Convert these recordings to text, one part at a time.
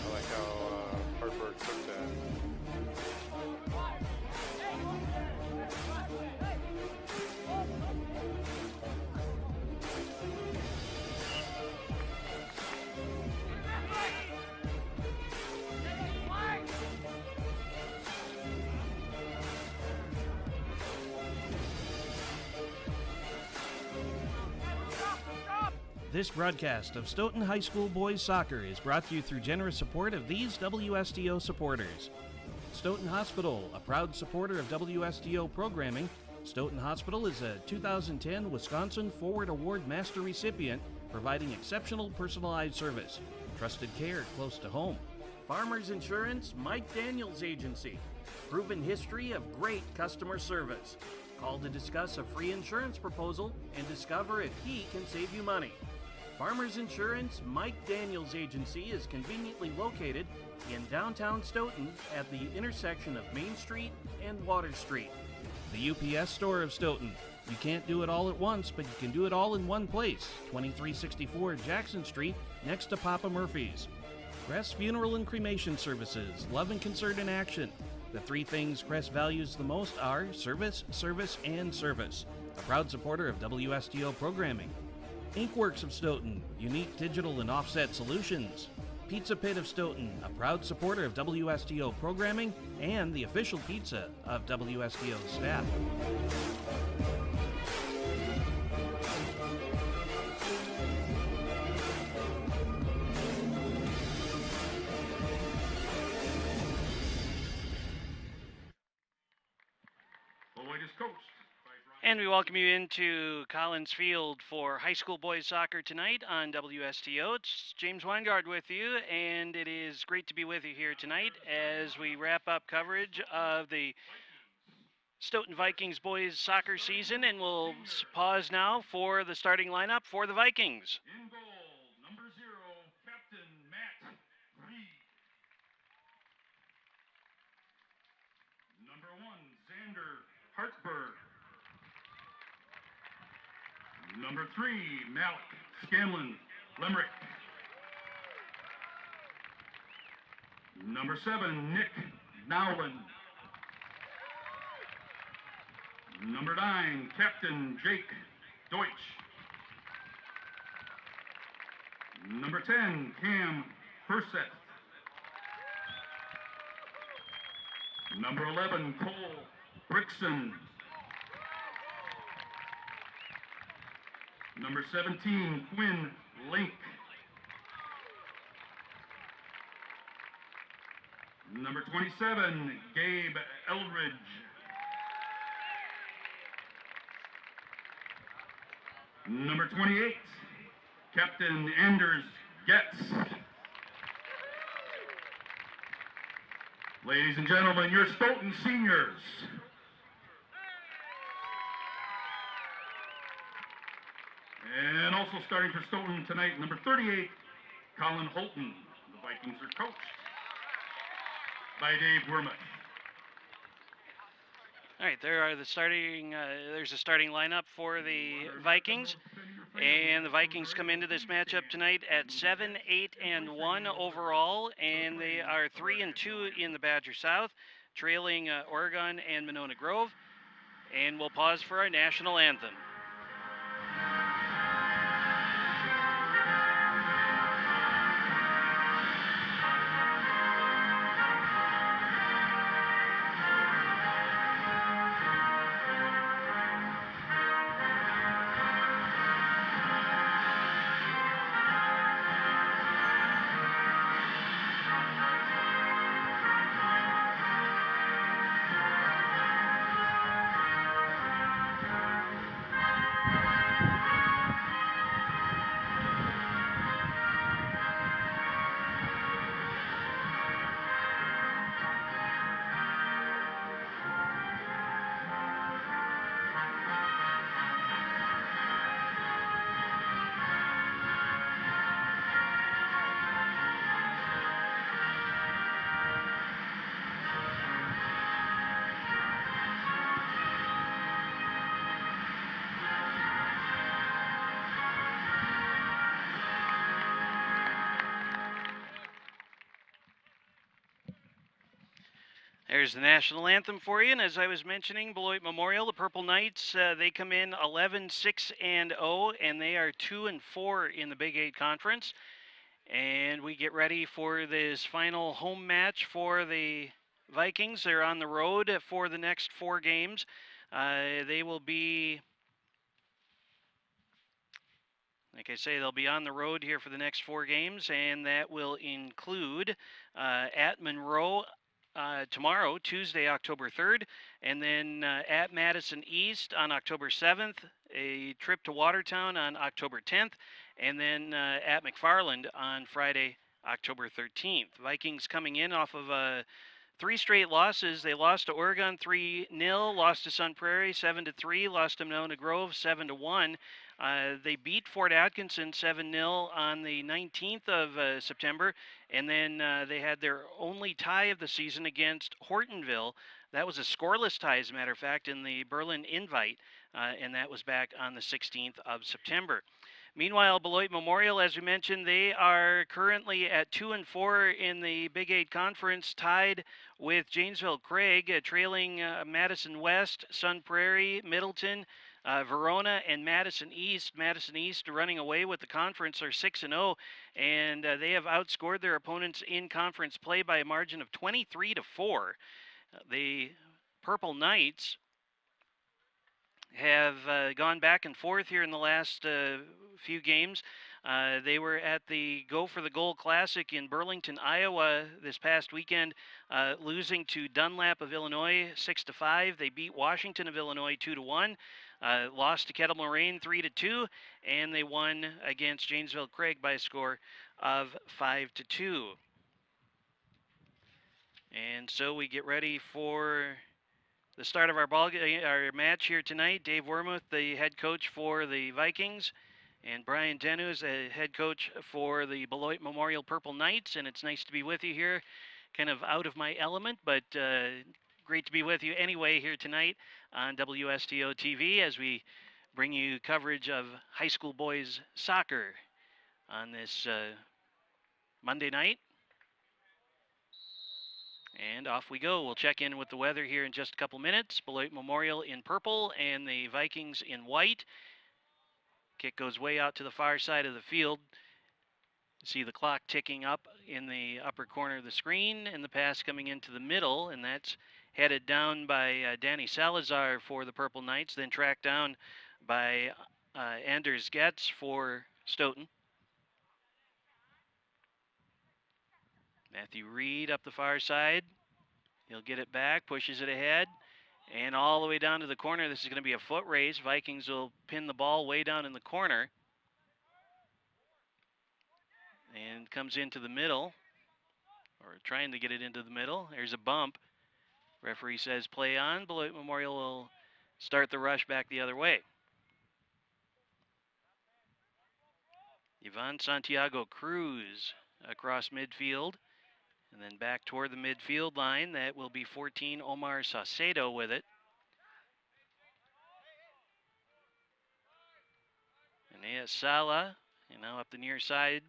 I like how Hartberg took that. This broadcast of Stoughton High School boys soccer is brought to you through generous support of these WSTO supporters. Stoughton Hospital, a proud supporter of WSTO programming. Stoughton Hospital is a 2010 Wisconsin Forward Award Master recipient, providing exceptional personalized service. Trusted care close to home. Farmers Insurance, Mike Daniels Agency. Proven history of great customer service. Call to discuss a free insurance proposal and discover if he can save you money. Farmers Insurance, Mike Daniels Agency is conveniently located in downtown Stoughton at the intersection of Main Street and Water Street. The UPS store of Stoughton. You can't do it all at once, but you can do it all in one place. 2364 Jackson Street, next to Papa Murphy's. Crest Funeral and Cremation Services, love and concern in action. The three things Crest values the most are service, service, and service. A proud supporter of WSTO programming. Inkworks of Stoughton, unique digital and offset solutions. Pizza Pit of Stoughton, a proud supporter of WSTO programming and the official pizza of WSTO staff. Beloit is coached. And we welcome you into Collins Field for high school boys soccer tonight on WSTO. It's James Weingard with you, and it is great to be with you here tonight as we wrap up coverage of the Stoughton Vikings boys soccer season, and we'll pause now for the starting lineup for the Vikings. In goal, number 0, Captain Matt Reed. Number 1, Xander Hartberg. Number 3, Malik Scanlon Lemrick. Number 7, Nick Nowlin. Number 9, Captain Jake Deutsch. Number 10, Cam Furseth. Number 11, Cole Brickson. Number 17, Quinn Link. Number 27, Gabe Eldridge. Number 28, Captain Anders Getz. Ladies and gentlemen, your Stoughton seniors. And also starting for Stoughton tonight, number 38, Colin Holton. The Vikings are coached by Dave Wormuth. All right, there's a starting lineup for the Vikings, and the Vikings come into this matchup tonight at 7-8-1 overall, and they are 3-2 in the Badger South, trailing Oregon and Monona Grove. And we'll pause for our national anthem. There's the national anthem for you, and as I was mentioning, Beloit Memorial, the Purple Knights, they come in 11-6-0, and they are 2-4 in the Big 8 Conference. And we get ready for this final home match for the Vikings. They're on the road for the next 4 games. They will be, like I say, they'll be on the road here for the next 4 games, and that will include at Monroe tomorrow, Tuesday, October 3rd, and then at Madison East on October 7th, a trip to Watertown on October 10th, and then at McFarland on Friday, October 13th. Vikings coming in off of 3 straight losses. They lost to Oregon 3-0, lost to Sun Prairie 7-3, lost to Monona Grove 7-1. They beat Fort Atkinson 7-0 on the 19th of September, and then they had their only tie of the season against Hortonville. That was a scoreless tie, as a matter of fact, in the Berlin Invite, and that was back on the 16th of September. Meanwhile, Beloit Memorial, as we mentioned, they are currently at 2-4 in the Big 8 Conference, tied with Janesville Craig, trailing Madison West, Sun Prairie, Middleton, Verona, and Madison East. Madison East running away with the conference are 6-0, and they have outscored their opponents in conference play by a margin of 23-4. The Purple Knights have gone back and forth here in the last few games. They were at the Go for the Goal Classic in Burlington, Iowa this past weekend, losing to Dunlap of Illinois 6-5. They beat Washington of Illinois 2-1. Lost to Kettle Moraine 3-2, and they won against Janesville Craig by a score of 5-2. And so we get ready for the start of our match here tonight. Dave Wormuth, the head coach for the Vikings, and Brian Denu is the head coach for the Beloit Memorial Purple Knights. And it's nice to be with you here, kind of out of my element, but great to be with you anyway here tonight on WSTO TV as we bring you coverage of high school boys soccer on this Monday night. And off we go. We'll check in with the weather here in just a couple minutes. Beloit Memorial in purple and the Vikings in white. Kick goes way out to the far side of the field. You see the clock ticking up in the upper corner of the screen, and the pass coming into the middle, and that's headed down by Danny Salazar for the Purple Knights, then tracked down by Anders Getz for Stoughton. Matthew Reed up the far side. He'll get it back, pushes it ahead, and all the way down to the corner. This is going to be a foot race. Vikings will pin the ball way down in the corner. And comes into the middle, or trying to get it into the middle. There's a bump. Referee says play on. Beloit Memorial will start the rush back the other way. Ivan Santiago Cruz across midfield. And then back toward the midfield line. That will be 14, Omar Saucedo with it. And Sala, and now up the near side.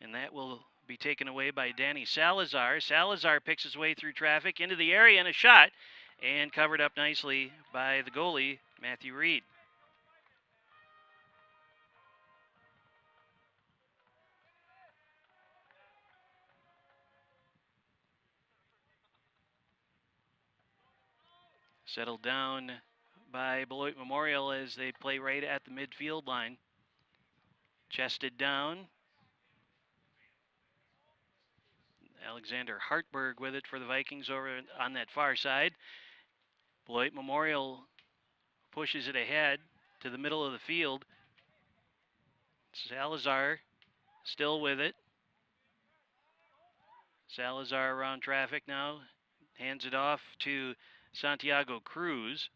And that will be taken away by Danny Salazar. Salazar picks his way through traffic into the area and a shot. And covered up nicely by the goalie, Matthew Reed. Settled down by Beloit Memorial as they play right at the midfield line. Chested down. Alexander Hartberg with it for the Vikings over on that far side. Beloit Memorial pushes it ahead to the middle of the field. Salazar still with it. Salazar around traffic now. Hands it off to Santiago Cruz.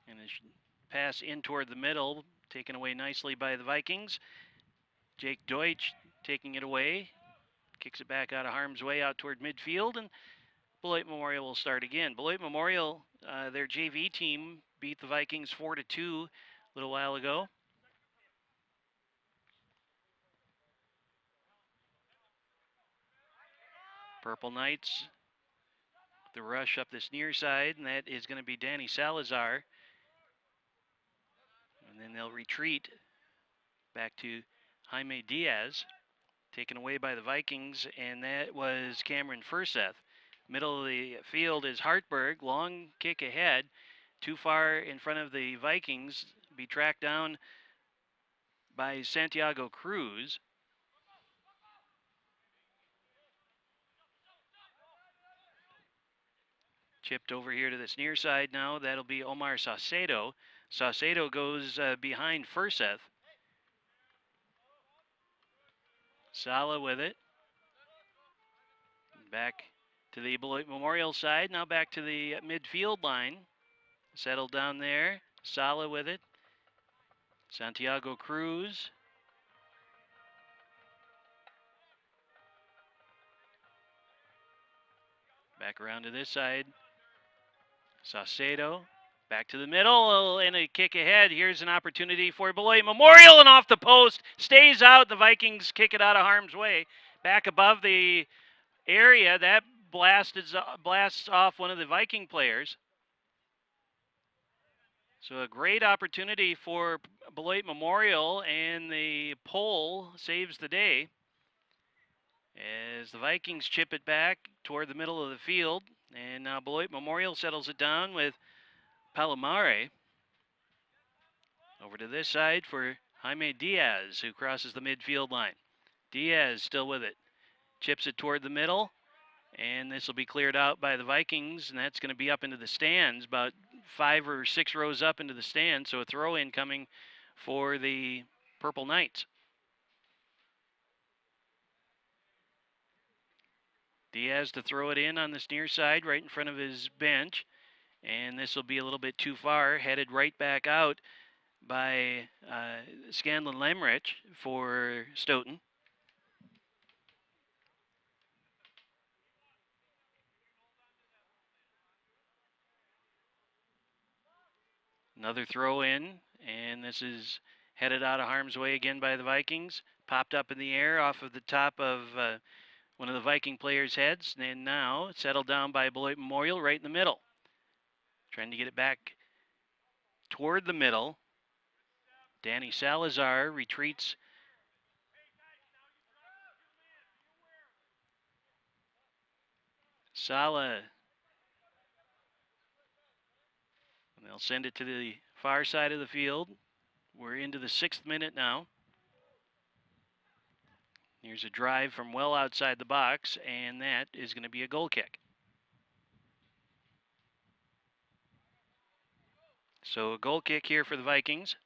And a pass in toward the middle, taken away nicely by the Vikings. Jake Deutsch taking it away. Kicks it back out of harm's way out toward midfield, and Beloit Memorial will start again. Beloit Memorial, their JV team, beat the Vikings 4-2 a little while ago. Purple Knights The rush up this near side, and that is going to be Danny Salazar. And then they'll retreat back to Jaime Diaz, taken away by the Vikings, and that was Cameron Furseth. Middle of the field is Hartberg, long kick ahead, too far in front of the Vikings, be tracked down by Santiago Cruz. Chipped over here to this near side now. That'll be Omar Saucedo. Saucedo goes behind Furseth. Sala with it. Back to the Beloit Memorial side. Now back to the midfield line. Settled down there. Sala with it. Santiago Cruz. Back around to this side. Saucedo. Back to the middle and a kick ahead. Here's an opportunity for Beloit Memorial, and off the post. Stays out. The Vikings kick it out of harm's way. Back above the area. That blasts off one of the Viking players. So a great opportunity for Beloit Memorial, and the pole saves the day as the Vikings chip it back toward the middle of the field. And now Beloit Memorial settles it down with Palomare. Over to this side for Jaime Diaz, who crosses the midfield line. Diaz still with it. Chips it toward the middle, and this will be cleared out by the Vikings, and that's going to be up into the stands, about 5 or 6 rows up into the stands. So a throw-in coming for the Purple Knights. Diaz to throw it in on this near side, right in front of his bench. And this will be a little bit too far, headed right back out by Scanlon Lemrich for Stoughton. Another throw in, and this is headed out of harm's way again by the Vikings. Popped up in the air off of the top of one of the Viking players' heads, and now settled down by Beloit Memorial right in the middle. Trying to get it back toward the middle. Danny Salazar retreats. Sala. And they'll send it to the far side of the field. We're into the 6th minute now. Here's a drive from well outside the box, and that is going to be a goal kick. So a goal kick here for the Vikings.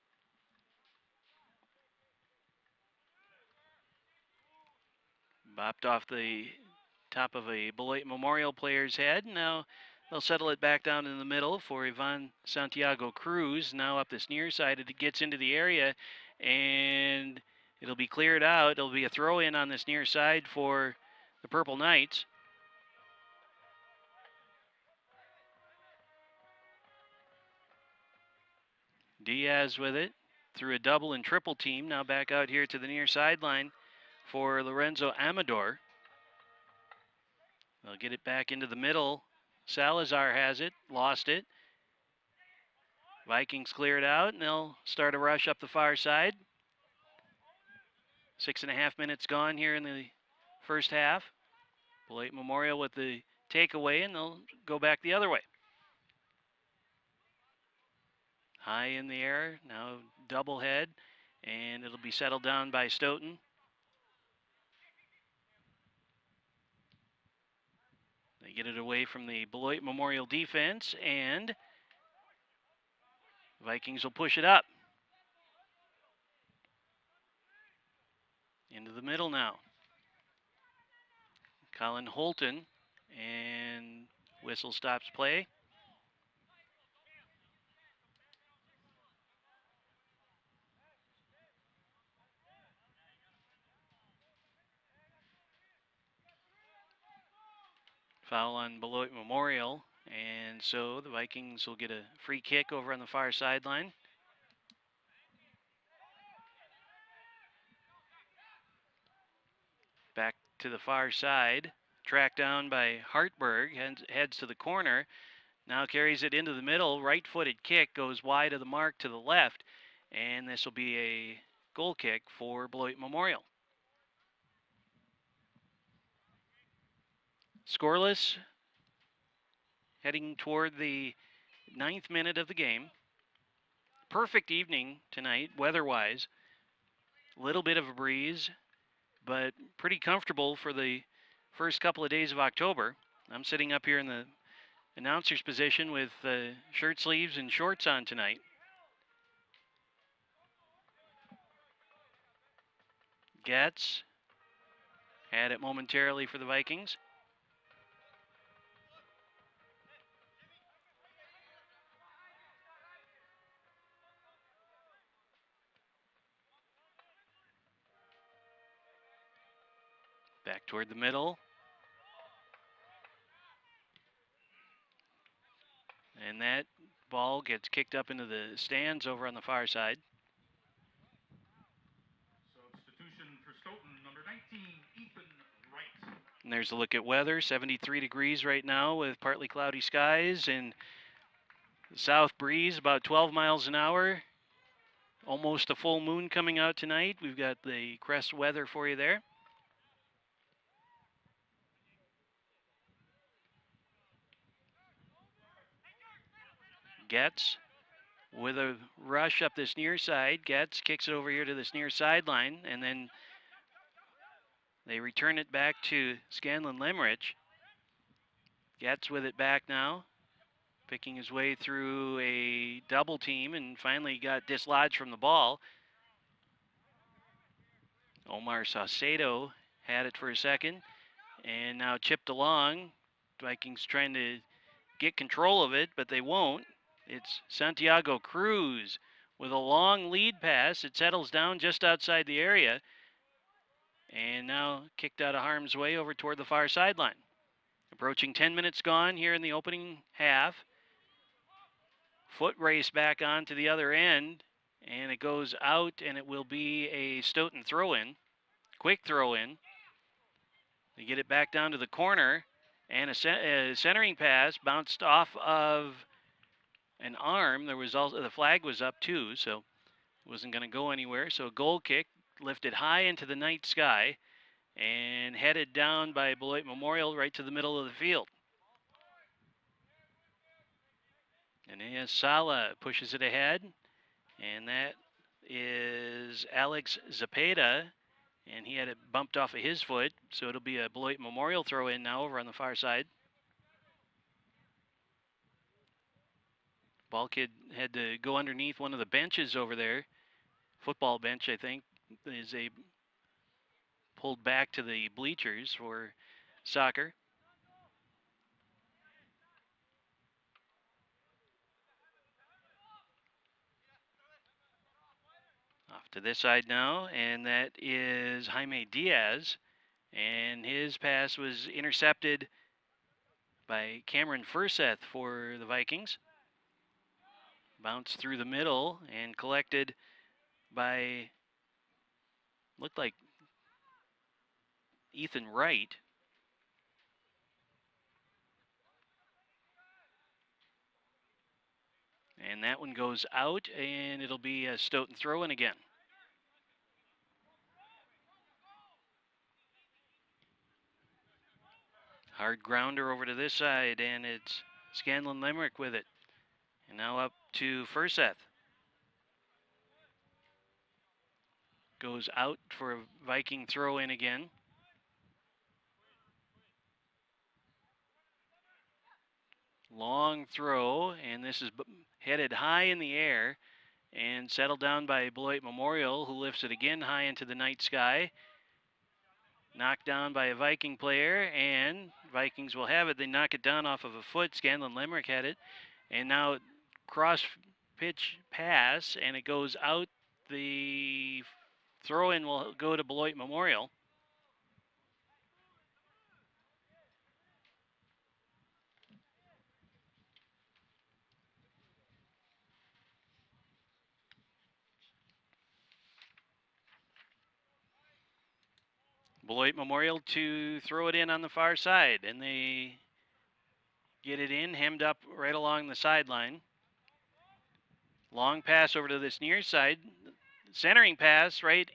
Bopped off the top of a Beloit Memorial player's head. Now they'll settle it back down in the middle for Ivan Santiago Cruz. Now up this near side, it gets into the area, and it'll be cleared out. It'll be a throw-in on this near side for the Purple Knights. Diaz with it through a double and triple team. Now back out here to the near sideline for Lorenzo Amador. They'll get it back into the middle. Salazar has it, lost it. Vikings clear it out, and they'll start a rush up the far side. 6.5 minutes gone here in the first half. Beloit Memorial with the takeaway, and they'll go back the other way. High in the air, now double head, and it'll be settled down by Stoughton. They get it away from the Beloit Memorial defense, and Vikings will push it up. Into the middle now. Colin Holton, and whistle stops play. Foul on Beloit Memorial, and so the Vikings will get a free kick over on the far sideline. Back to the far side tracked down by Hartberg, heads to the corner. Now carries it into the middle. Right-footed kick goes wide of the mark to the left. And this will be a goal kick for Beloit Memorial. Scoreless, heading toward the 9th minute of the game. Perfect evening tonight, weather-wise. Little bit of a breeze, but pretty comfortable for the first couple of days of October. I'm sitting up here in the announcer's position with shirt sleeves and shorts on tonight. Getz had it momentarily for the Vikings. Back toward the middle. And that ball gets kicked up into the stands over on the far side. Substitution for Stoughton, number 19, Ethan Wright. And there's a look at weather, 73 degrees right now with partly cloudy skies and the south breeze about 12 miles an hour. Almost a full moon coming out tonight. We've got the crest weather for you there. Getz with a rush up this near side. Getz kicks it over here to this near sideline, and then they return it back to Scanlon Lemrich. Getz with it back now, picking his way through a double team and finally got dislodged from the ball. Omar Saucedo had it for a second and now chipped along. Vikings trying to get control of it, but they won't. It's Santiago Cruz with a long lead pass. It settles down just outside the area and now kicked out of harm's way over toward the far sideline. Approaching 10 minutes gone here in the opening half. Foot race back on to the other end, and it goes out, and it will be a Stoughton throw-in, quick throw-in. They get it back down to the corner, and a centering pass bounced off of an arm. There was also the flag was up too, so it wasn't going to go anywhere. So a goal kick lifted high into the night sky and headed down by Beloit Memorial right to the middle of the field. And as Sala pushes it ahead, and that is Alex Zapata, and he had it bumped off of his foot, so it'll be a Beloit Memorial throw-in now over on the far side. Ball kid had to go underneath one of the benches over there, football bench, I think, is a pulled back to the bleachers for soccer. Off to this side now, and that is Jaime Diaz, and his pass was intercepted by Cameron Furseth for the Vikings. Bounced through the middle and collected by, looked like Ethan Wright. And that one goes out, and it'll be a Stoughton throw-in again. Hard grounder over to this side, and it's Scanlon Lemrich with it. And now up to Furseth. Goes out for a Viking throw-in again. Long throw, and this is headed high in the air and settled down by Beloit Memorial, who lifts it again high into the night sky. Knocked down by a Viking player, and Vikings will have it. They knock it down off of a foot. Scanlon Lemrich had it, and now cross pitch pass, and it goes out. The throw-in will go to Beloit Memorial. Beloit Memorial to throw it in on the far side, and they get it in, hemmed up right along the sideline. Long pass over to this near side. Centering pass, right,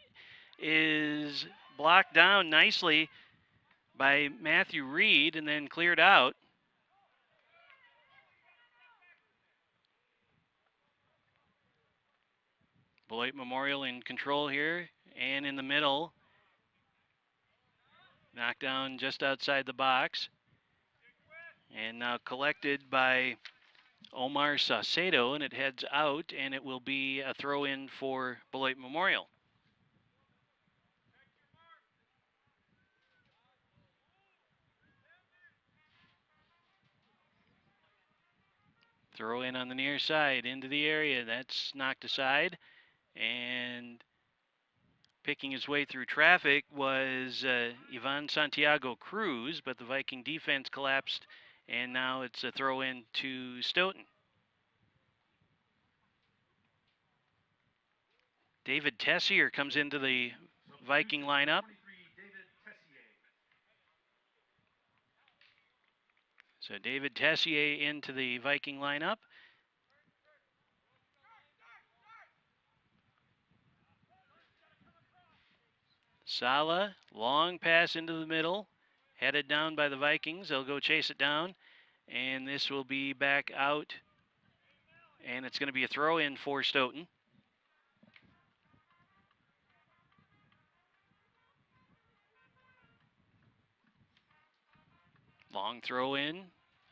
is blocked down nicely by Matthew Reed and then cleared out. Beloit Memorial in control here and in the middle. Knocked down just outside the box. And now collected by Omar Saucedo, and it heads out, and it will be a throw-in for Beloit Memorial. Throw in on the near side into the area. That's knocked aside. And picking his way through traffic was Ivan Santiago Cruz, but the Viking defense collapsed, and now it's a throw in to Stoughton. David Tessier comes into the Viking lineup. So David Tessier into the Viking lineup. Sala, long pass into the middle, headed down by the Vikings. They'll go chase it down, and this will be back out, and it's going to be a throw in for Stoughton. Long throw in,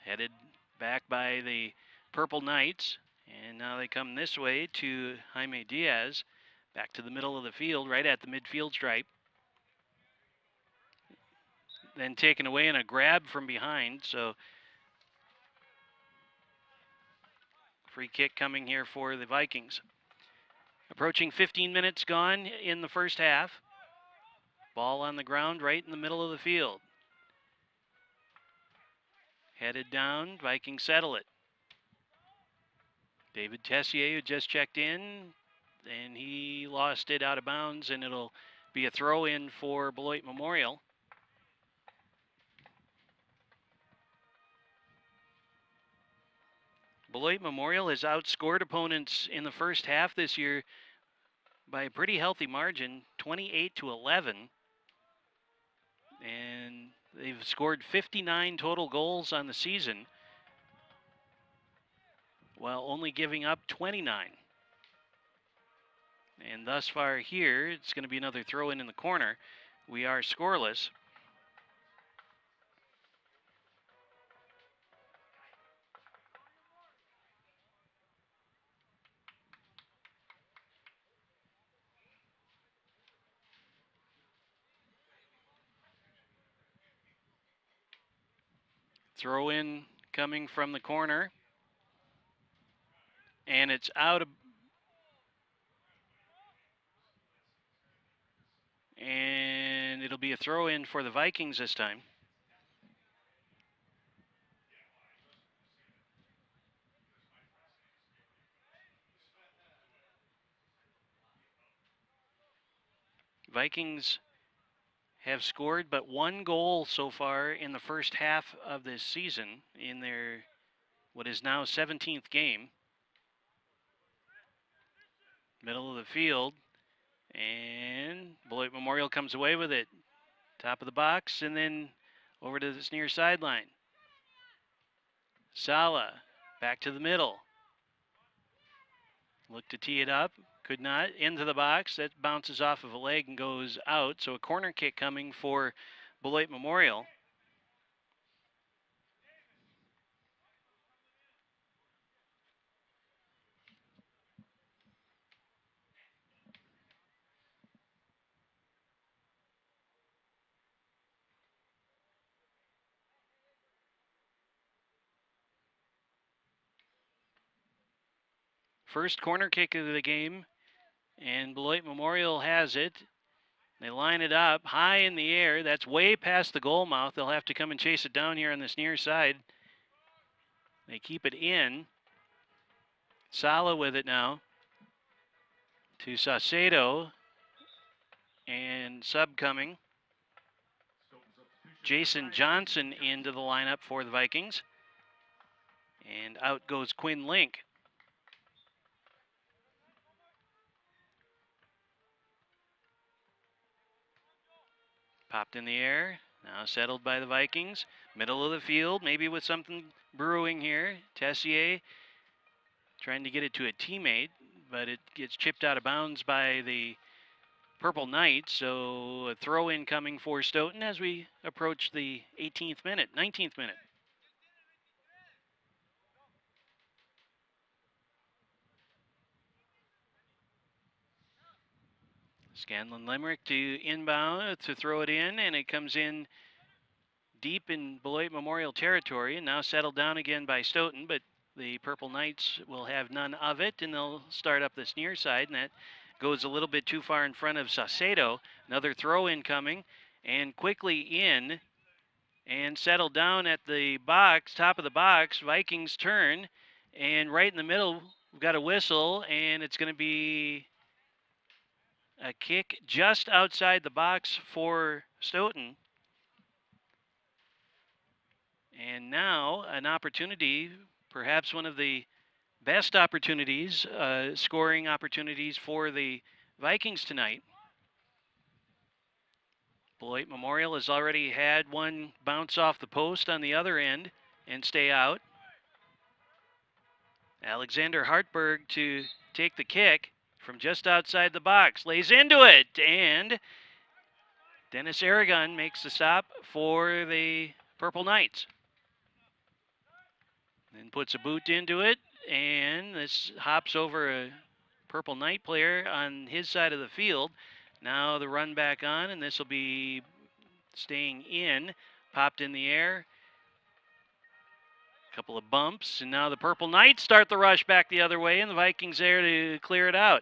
headed back by the Purple Knights, and now they come this way to Jaime Diaz, back to the middle of the field, right at the midfield stripe. Then taken away in a grab from behind, so free kick coming here for the Vikings. Approaching 15 minutes gone in the first half. Ball on the ground right in the middle of the field. Headed down, Vikings settle it. David Tessier, who just checked in, and he lost it out of bounds, and it'll be a throw in for Beloit Memorial. Beloit Memorial has outscored opponents in the first half this year by a pretty healthy margin, 28-11. And they've scored 59 total goals on the season, while only giving up 29. And thus far here, it's going to be another throw in the corner. We are scoreless. Throw in coming from the corner. And it's out of... And it'll be a throw in for the Vikings this time. Vikings have scored but one goal so far in the first half of this season in their what is now 17th game. Middle of the field, and Beloit Memorial comes away with it. Top of the box, and then over to this near sideline. Sala, back to the middle. Looked to tee it up, could not. Into the box, that bounces off of a leg and goes out. So a corner kick coming for Beloit Memorial. First corner kick of the game, and Beloit Memorial has it. They line it up high in the air. That's way past the goal mouth. They'll have to come and chase it down here on this near side. They keep it in. Sala with it now to Saucedo, and sub coming. Jason Johnson into the lineup for the Vikings. And out goes Quinn Link. Popped in the air. Now settled by the Vikings. Middle of the field, maybe with something brewing here. Tessier trying to get it to a teammate, but it gets chipped out of bounds by the Purple Knights. So a throw in coming for Stoughton as we approach the 19th minute. Scanlon Limerick to inbound to throw it in, and it comes in deep in Beloit Memorial territory, and now settled down again by Stoughton, but the Purple Knights will have none of it, and they'll start up this near side, and that goes a little bit too far in front of Saucedo. Another throw in coming, and quickly in, and settled down at the box, top of the box. Vikings turn, and right in the middle, we've got a whistle, and it's going to be a kick just outside the box for Stoughton. And now an opportunity, perhaps one of the best opportunities, scoring opportunities for the Vikings tonight. Beloit Memorial has already had one bounce off the post on the other end and stay out. Alexander Hartberg to take the kick from just outside the box, lays into it, and Dennis Aragon makes the stop for the Purple Knights. Then puts a boot into it, and this hops over a Purple Knight player on his side of the field. Now the run back on, and this will be staying in, popped in the air. A couple of bumps, and now the Purple Knights start the rush back the other way, and the Vikings there to clear it out.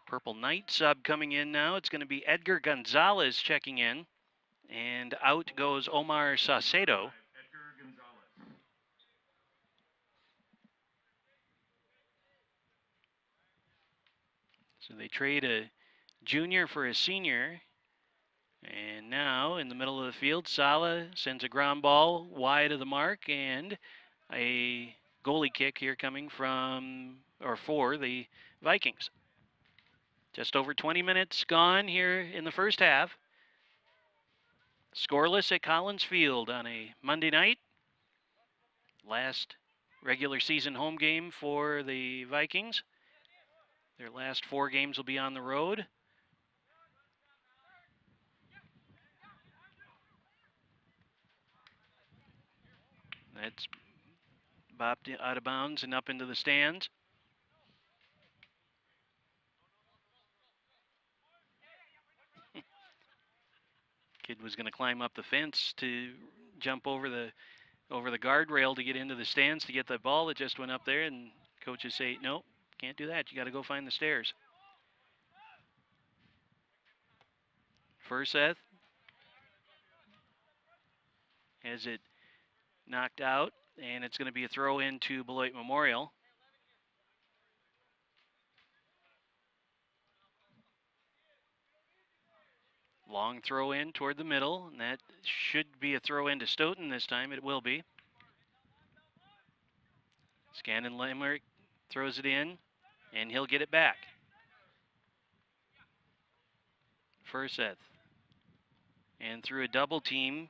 Purple Knight sub coming in now. It's going to be Edgar Gonzalez checking in, and out goes Omar Saucedo. So they trade a junior for a senior. And now in the middle of the field, Sala sends a ground ball wide of the mark, and a goalie kick here coming from, or for the Vikings. Just over 20 minutes gone here in the first half. Scoreless at Collins Field on a Monday night. Last regular season home game for the Vikings. Their last 4 games will be on the road. That's bopped out of bounds and up into the stands. Kid was going to climb up the fence to jump over the guardrail to get into the stands to get the ball that just went up there, and coaches say, nope, can't do that. You got to go find the stairs. Furseth has it knocked out, and it's going to be a throw into Beloit Memorial. Long throw in toward the middle, and that should be a throw into Stoughton this time. It will be. Scanlon Limerick throws it in, and he'll get it back. Furseth. And through a double team,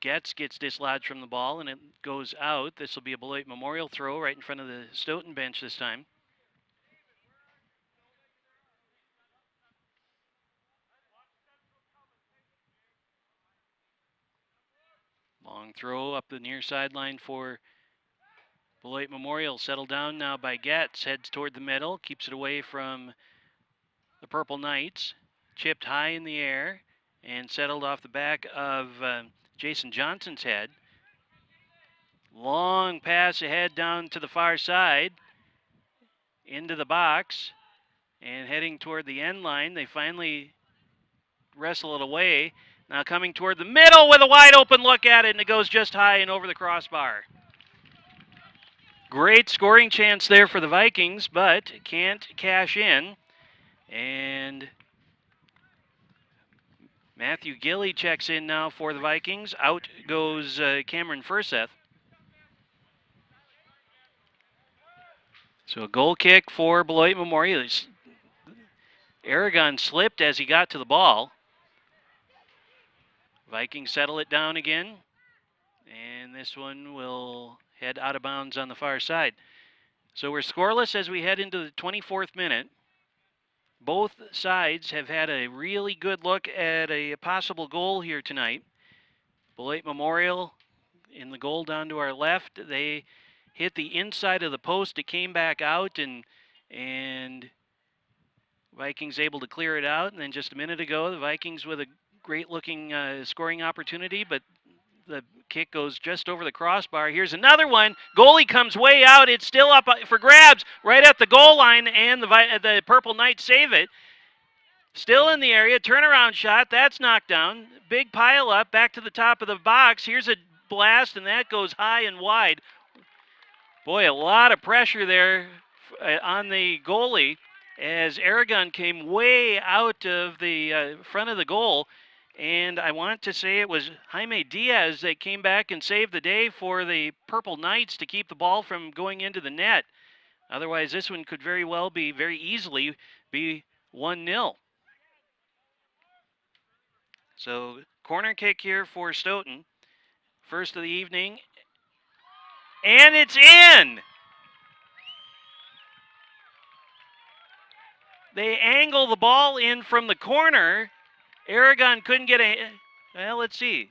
gets dislodged from the ball, and it goes out. This will be a Beloit Memorial throw right in front of the Stoughton bench this time. Long throw up the near sideline for Beloit Memorial. Settled down now by Getz. Heads toward the middle. Keeps it away from the Purple Knights. Chipped high in the air and settled off the back of Jason Johnson's head. Long pass ahead down to the far side. Into the box. And heading toward the end line. They finally wrestle it away. Now coming toward the middle with a wide open look at it, and it goes just high and over the crossbar. Great scoring chance there for the Vikings, but can't cash in. And Matthew Gilly checks in now for the Vikings. Out goes Cameron Furseth. So a goal kick for Beloit Memorial. Aragon slipped as he got to the ball. Vikings settle it down again. And this one will head out of bounds on the far side. So we're scoreless as we head into the 24th minute. Both sides have had a really good look at a possible goal here tonight. Beloit Memorial in the goal down to our left. They hit the inside of the post. It came back out, and Vikings able to clear it out. And then just a minute ago, the Vikings with a great-looking scoring opportunity, but the kick goes just over the crossbar. Here's another one. Goalie comes way out. It's still up for grabs right at the goal line, and the Purple Knights save it. Still in the area. Turnaround shot. That's knocked down. Big pile up back to the top of the box. Here's a blast, and that goes high and wide. Boy, a lot of pressure there on the goalie as Aragon came way out of the front of the goal. And I want to say it was Jaime Diaz that came back and saved the day for the Purple Knights to keep the ball from going into the net. Otherwise, this one could very easily be 1-0. So corner kick here for Stoughton. First of the evening. And it's in! They angle the ball in from the corner. Aragon couldn't get a... Well, let's see.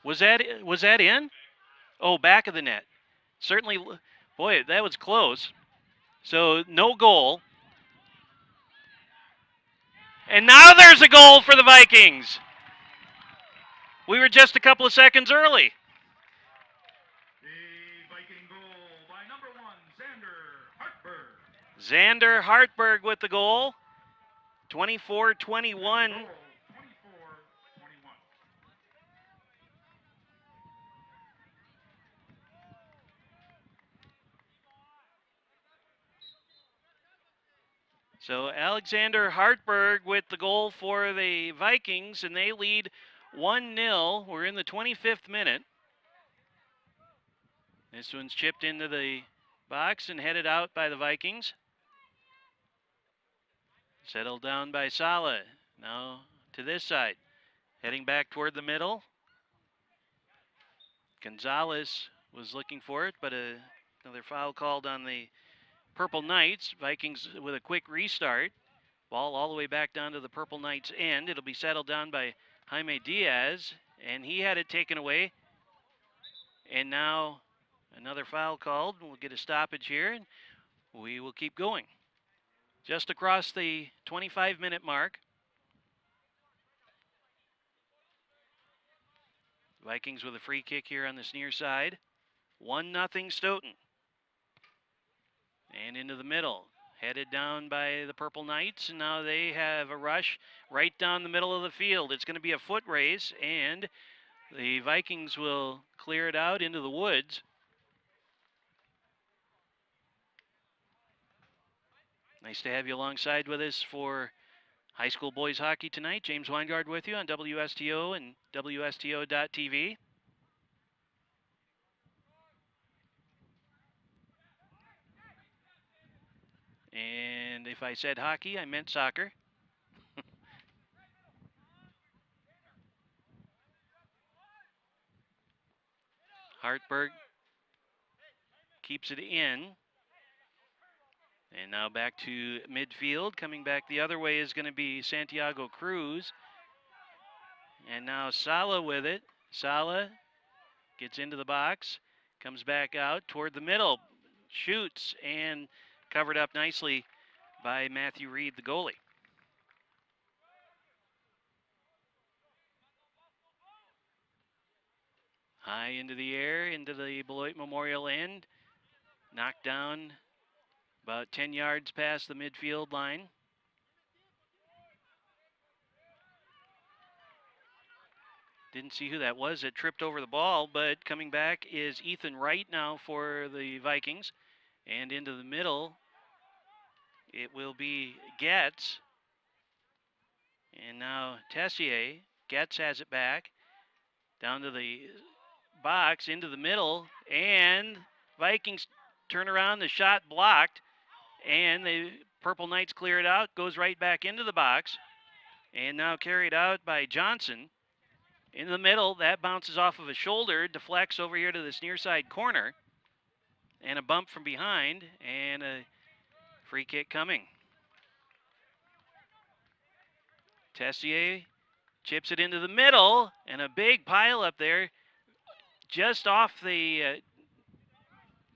Was that in? Oh, back of the net. Certainly, boy, that was close. So no goal. And now there's a goal for the Vikings. We were just a couple of seconds early. The Viking goal by number 1, Xander Xander Hartberg. Hartberg with the goal. 24-21. Goal, 24-21. So Alexander Hartberg with the goal for the Vikings, and they lead 1-0. We're in the 25th minute. This one's chipped into the box and headed out by the Vikings. Settled down by Sala. Now to this side. Heading back toward the middle. Gonzalez was looking for it, but another foul called on the Purple Knights. Vikings with a quick restart. Ball all the way back down to the Purple Knights' end. It'll be settled down by Jaime Diaz, and he had it taken away. And now another foul called. We'll get a stoppage here, and we will keep going. Just across the 25-minute mark. Vikings with a free kick here on this near side. 1-0 Stoughton. And into the middle, headed down by the Purple Knights, and now they have a rush right down the middle of the field. It's going to be a foot race, and the Vikings will clear it out into the woods. Nice to have you alongside with us for high school boys hockey tonight. James Weingard with you on WSTO and WSTO.tv. And if I said hockey, I meant soccer. Hartberg keeps it in. And now back to midfield. Coming back the other way is going to be Santiago Cruz. And now Sala with it. Sala gets into the box. Comes back out toward the middle. Shoots and covered up nicely by Matthew Reed, the goalie. High into the air, into the Beloit Memorial end. Knocked down about 10 yards past the midfield line. Didn't see who that was that tripped over the ball, but coming back is Ethan Wright now for the Vikings. And into the middle It will be Getz. And now Tessier. Getz has it back. Down to the box, into the middle. And Vikings turn around. The shot blocked. And the Purple Knights clear it out. Goes right back into the box. And now carried out by Johnson. In the middle, that bounces off of a shoulder. Deflects over here to this near side corner. And a bump from behind. And a free kick coming. Tessier chips it into the middle, and a big pile up there just off the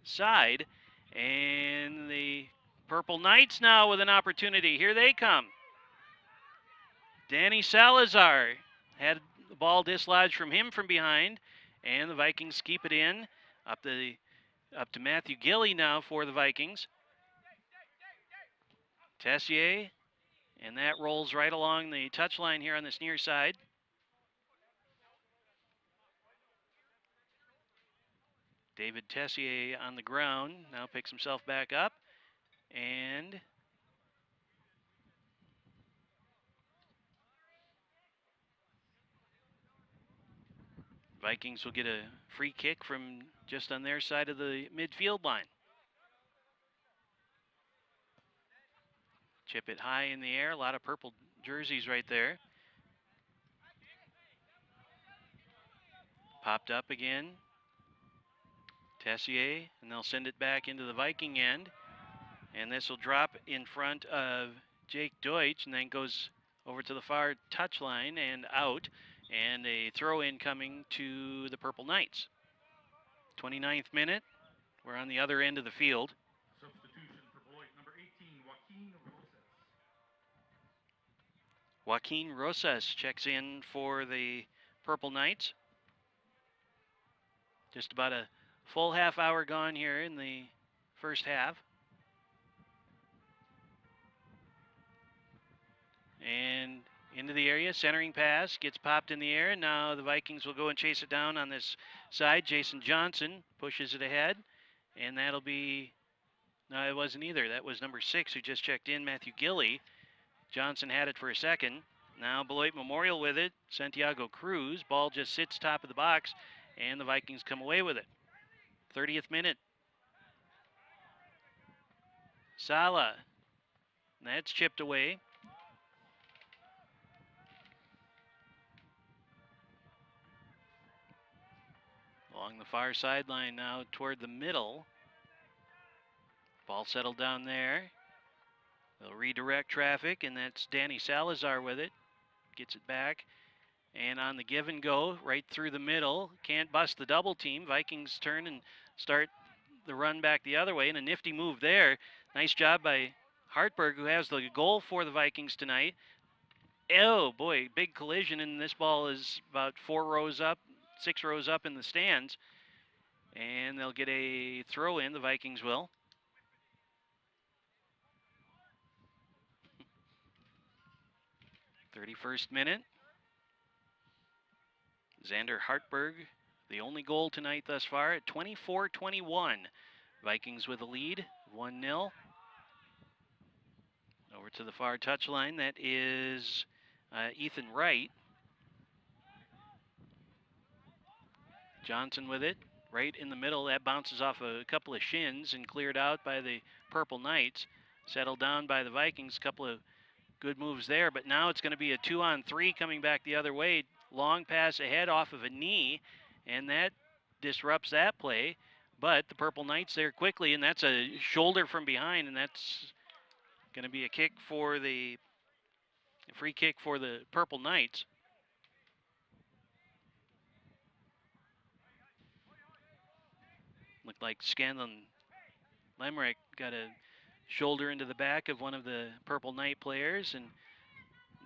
side. And the Purple Knights now with an opportunity. Here they come. Danny Salazar had the ball dislodged from him from behind, and the Vikings keep it in. Up to Matthew Gilly now for the Vikings. Tessier, and that rolls right along the touchline here on this near side. David Tessier on the ground, now picks himself back up, and Vikings will get a free kick from just on their side of the midfield line. Chip it high in the air, a lot of purple jerseys right there. Popped up again. Tessier, and they'll send it back into the Viking end. And this will drop in front of Jake Deutsch, and then goes over to the far touchline and out. And a throw-in coming to the Purple Knights. 29th minute. We're on the other end of the field. Substitution for Beloit, number 18, Joaquin Rosas checks in for the Purple Knights. Just about a full half hour gone here in the first half. And into the area, centering pass, gets popped in the air, and now the Vikings will go and chase it down on this side. Jason Johnson pushes it ahead, and that'll be, no, it wasn't either. That was number 6 who just checked in, Matthew Gilly. Johnson had it for a second. Now Beloit Memorial with it, Santiago Cruz. Ball just sits top of the box, and the Vikings come away with it. 30th minute. Sala, that's chipped away. Along the far sideline now toward the middle. Ball settled down there. They'll redirect traffic, and that's Danny Salazar with it. Gets it back. And on the give and go, right through the middle. Can't bust the double team. Vikings turn and start the run back the other way. And a nifty move there. Nice job by Hartberg, who has the goal for the Vikings tonight. Oh, boy, big collision, and this ball is about 6 rows up in the stands. And they'll get a throw in, the Vikings will. '31st minute. Xander Hartberg, the only goal tonight thus far at 24-21. Vikings with a lead, 1-0. Over to the far touchline, that is Ethan Wright. Johnson with it, right in the middle. That bounces off a couple of shins and cleared out by the Purple Knights. Settled down by the Vikings, couple of good moves there, but now it's going to be a 2-on-3 coming back the other way. Long pass ahead off of a knee, and that disrupts that play. But the Purple Knights there quickly, and that's a shoulder from behind, and that's going to be a free kick for the Purple Knights. Looked like Scanlon Lemrick got a shoulder into the back of one of the Purple Knight players, and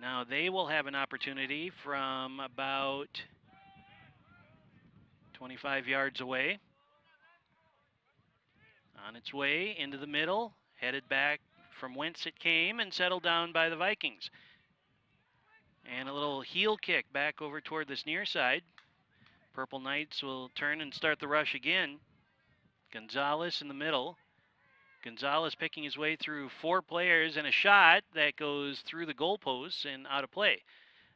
now they will have an opportunity from about 25 yards away. On its way into the middle, headed back from whence it came and settled down by the Vikings. And a little heel kick back over toward this near side. Purple Knights will turn and start the rush again. Gonzalez in the middle. Gonzalez picking his way through 4 players, and a shot that goes through the goalposts and out of play.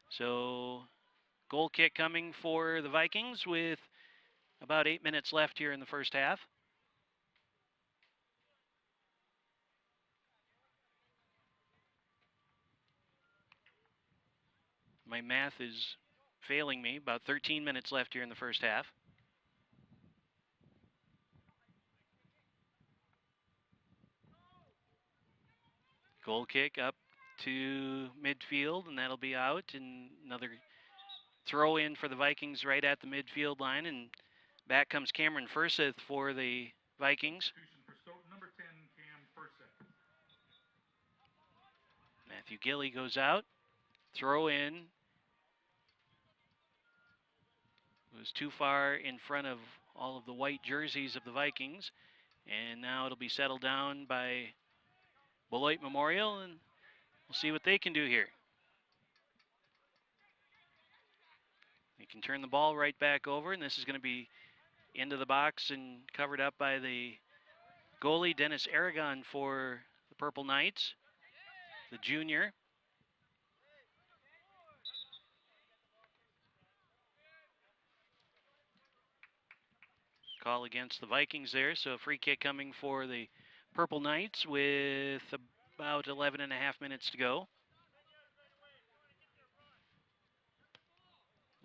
So goal kick coming for the Vikings with about 8 minutes left here in the first half. My math is failing me. About 13 minutes left here in the first half. Goal kick up to midfield, and that'll be out. And another throw in for the Vikings right at the midfield line. And back comes Cameron Furseth for the Vikings. For Stoughton, number 10, Cam Furseth. Matthew Gilly goes out. Throw in. Was too far in front of all of the white jerseys of the Vikings. And now it'll be settled down by Beloit Memorial, and we'll see what they can do here. They can turn the ball right back over, and this is going to be into the box and covered up by the goalie, Dennis Aragon, for the Purple Knights, the junior. Call against the Vikings there, so a free kick coming for the Purple Knights with about 11 and a half minutes to go.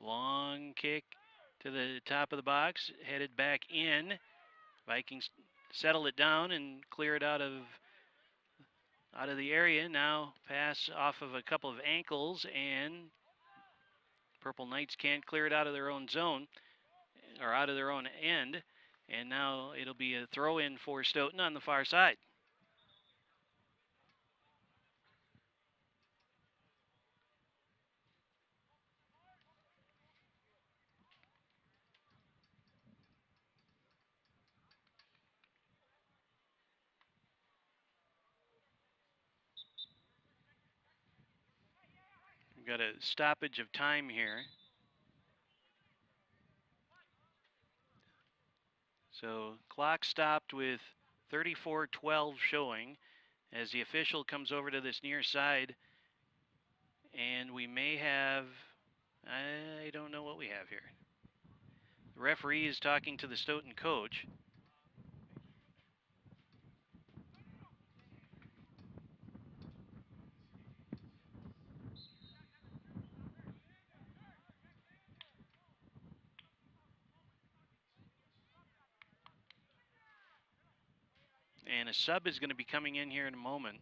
Long kick to the top of the box, headed back in. Vikings settle it down and clear it out of the area. Now pass off of a couple of ankles, and Purple Knights can't clear it out of their own zone, or out of their own end. And now it'll be a throw in for Stoughton on the far side. We've got a stoppage of time here. So clock stopped with 34:12 showing as the official comes over to this near side, and we may have, I don't know what we have here. The referee is talking to the Stoughton coach. And a sub is going to be coming in here in a moment.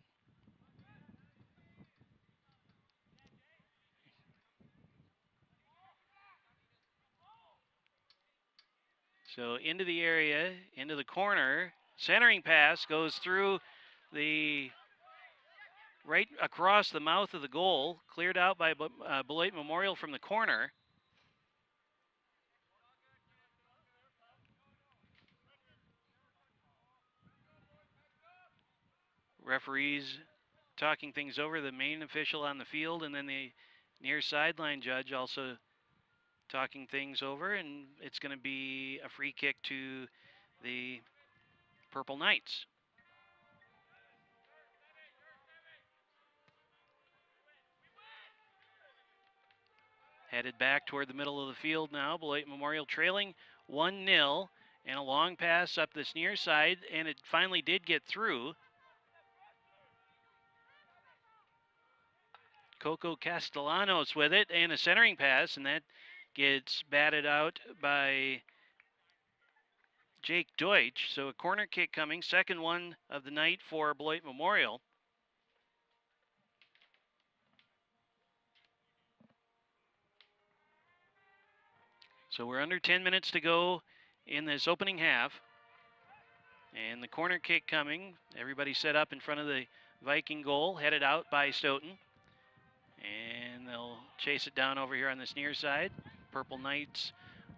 So into the area, into the corner, centering pass goes through the right across the mouth of the goal, cleared out by Beloit Memorial from the corner. Referees talking things over, the main official on the field, and then the near sideline judge also talking things over, and it's going to be a free kick to the Purple Knights. Headed back toward the middle of the field now. Beloit Memorial trailing 1-0, and a long pass up this near side, and it finally did get through. Coco Castellanos with it, and a centering pass, and that gets batted out by Jake Deutsch. So a corner kick coming, second one of the night for Beloit Memorial. So we're under 10 minutes to go in this opening half. And the corner kick coming. Everybody set up in front of the Viking goal, headed out by Stoughton. And they'll chase it down over here on this near side. Purple Knights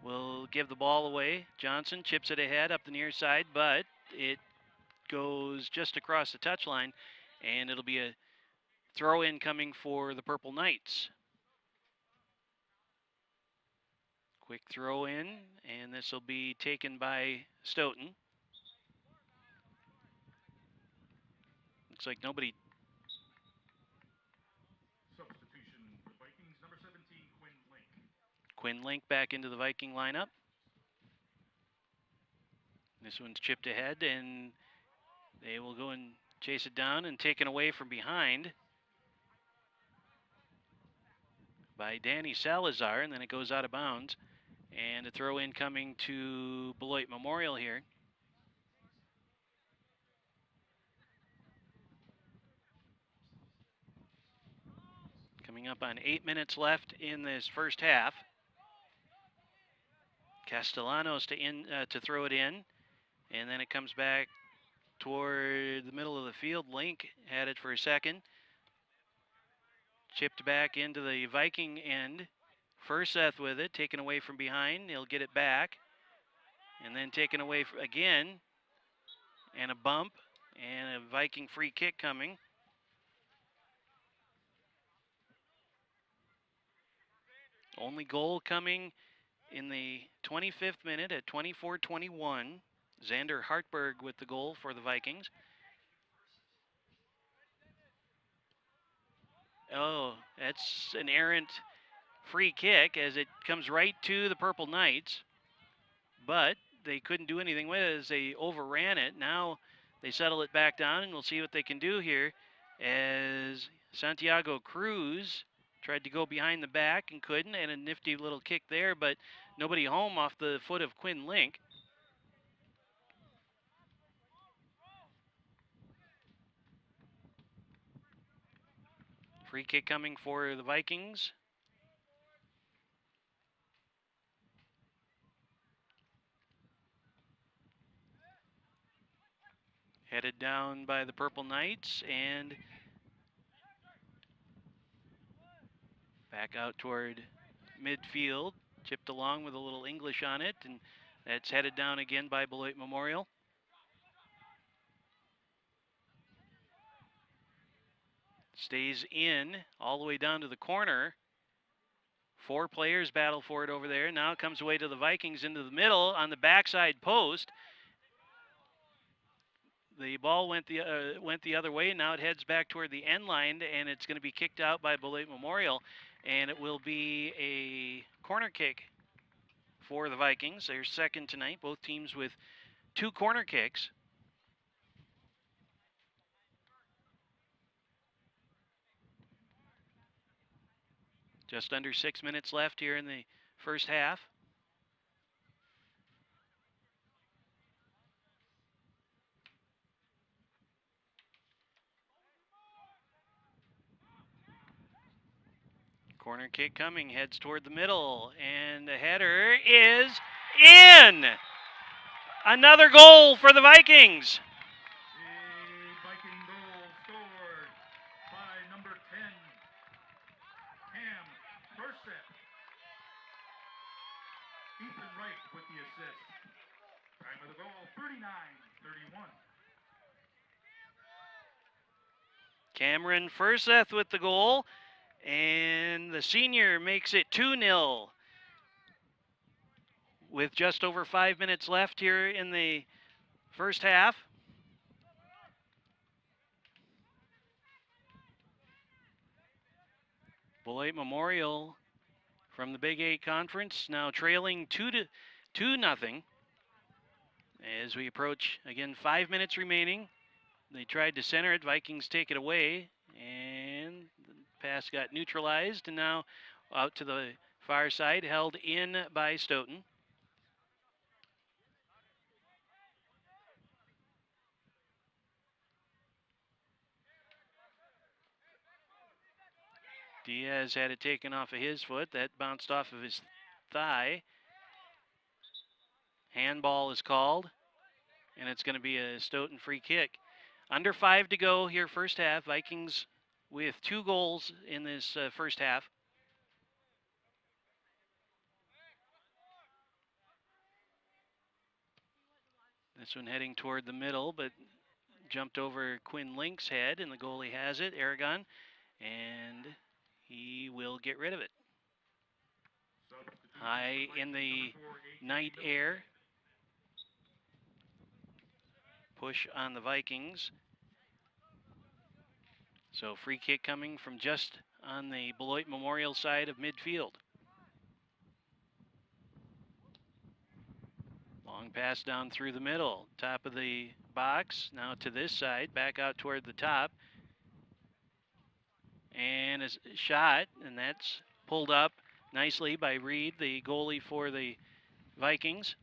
will give the ball away. Johnson chips it ahead up the near side, but it goes just across the touchline, and it'll be a throw in coming for the Purple Knights. Quick throw in, and this will be taken by Stoughton. looks like nobody. Substitution for the Vikings, number 17, Quinn Link. Quinn Link back into the Viking lineup. This one's chipped ahead, and they will go and chase it down and taken away from behind by Danny Salazar, and then it goes out of bounds. And a throw in coming to Beloit Memorial here. Coming up on 8 minutes left in this first half. Castellanos to throw it in, and then it comes back toward the middle of the field. Link had it for a second. Chipped back into the Viking end. Furseth with it, taken away from behind. He'll get it back. And then taken away again. And a bump. And a Viking free kick coming. Only goal coming in the 25th minute at 24-21. Xander Hartberg with the goal for the Vikings. Oh, that's an errant free kick as it comes right to the Purple Knights. But they couldn't do anything with it as they overran it. Now they settle it back down, and we'll see what they can do here as Santiago Cruz tried to go behind the back and couldn't, and a nifty little kick there, but nobody home off the foot of Quinn Link. Free kick coming for the Vikings. Headed down by the Purple Knights and back out toward midfield. Chipped along with a little English on it, and that's headed down again by Beloit Memorial. Stays in all the way down to the corner. 4 players battle for it over there. Now it comes away to the Vikings into the middle on the backside post. The ball went the other way. Now it heads back toward the end line, and it's going to be kicked out by Beloit Memorial, and it will be a corner kick for the Vikings. They're second tonight, both teams with 2 corner kicks. Just under 6 minutes left here in the first half. Corner kick coming, heads toward the middle, and the header is in! Another goal for the Vikings. A Viking goal scored by number 10, Cam Furseth. Ethan Wright with the assist. Time of the goal, 39-31. Cameron Furseth with the goal, and the senior makes it 2-0 with just over 5 minutes left here in the first half. Beloit Memorial from the Big 8 Conference now trailing 2-0 as we approach, again, 5 minutes remaining. They tried to center it. Vikings take it away, and the pass got neutralized, and now out to the far side, held in by Stoughton. Diaz had it taken off of his foot. That bounced off of his thigh. Handball is called, and it's going to be a Stoughton free kick. Under 5 to go here, first half. Vikings with 2 goals in this first half. This one heading toward the middle, but jumped over Quinn Link's head, and the goalie has it, Aragon, and he will get rid of it. High in the night air. Push on the Vikings. So free kick coming from just on the Beloit Memorial side of midfield. Long pass down through the middle, top of the box, now to this side, back out toward the top. And a shot, and that's pulled up nicely by Reed, the goalie for the Vikings.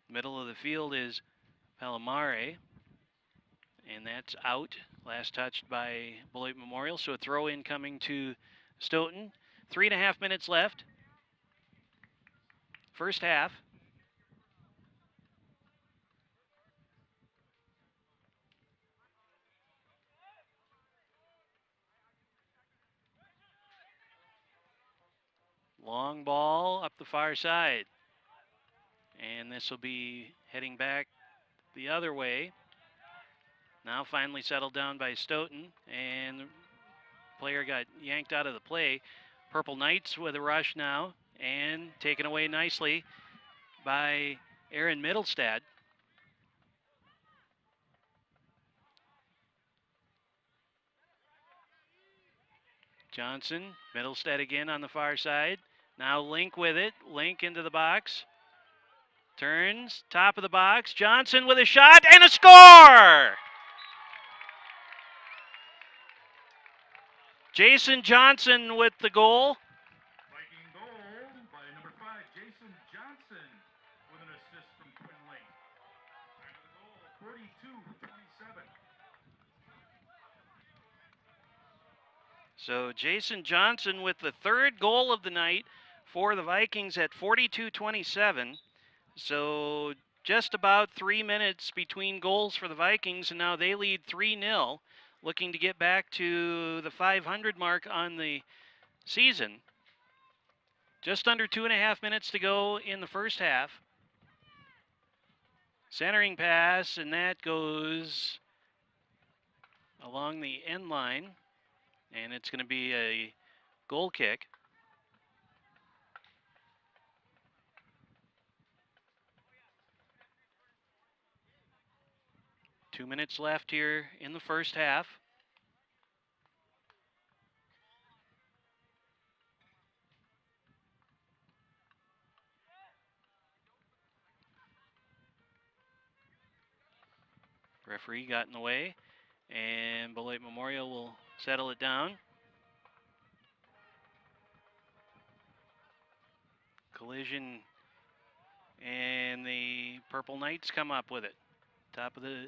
Middle of the field is Palomare, and that's out. Last touched by Beloit Memorial, so a throw in coming to Stoughton. 3.5 minutes left. First half. Long ball up the far side. And this will be heading back the other way. Now finally settled down by Stoughton, and the player got yanked out of the play. Purple Knights with a rush now, and taken away nicely by Aaron Middlestad. Johnson, Middlestad again on the far side. Now Link with it. Link into the box. Turns, top of the box. Johnson with a shot and a score! Jason Johnson with the goal. Viking goal by number 5, Jason Johnson, with an assist from Twin Lake. Time of the goal, 42-27. So Jason Johnson with the third goal of the night for the Vikings at 42-27. So just about 3 minutes between goals for the Vikings, and now they lead 3-0, looking to get back to the 500 mark on the season. Just under 2.5 minutes to go in the first half. Centering pass, and that goes along the end line, and it's going to be a goal kick. Two minutes left here in the first half. Referee got in the way, and Beloit Memorial will settle it down. Collision, and the Purple Knights come up with it. Top of the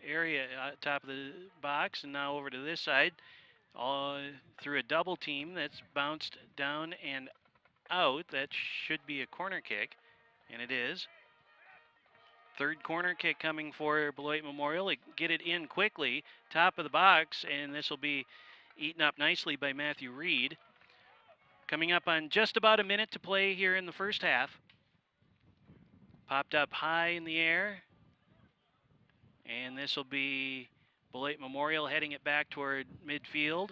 area, top of the box, and now over to this side, all through a double team that's bounced down and out. That should be a corner kick, and it is. Third corner kick coming for Beloit Memorial. Get it in quickly, top of the box, and this will be eaten up nicely by Matthew Reed. Coming up on just about a minute to play here in the first half. Popped up high in the air, and this will be Beloit Memorial heading it back toward midfield.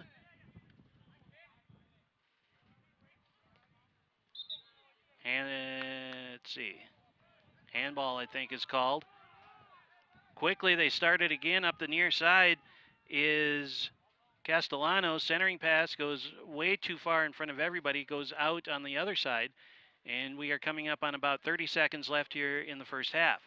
And let's see. Handball, I think, is called. Quickly, they started again up the near side is Castellano. Centering pass goes way too far in front of everybody, goes out on the other side. And we are coming up on about 30 seconds left here in the first half.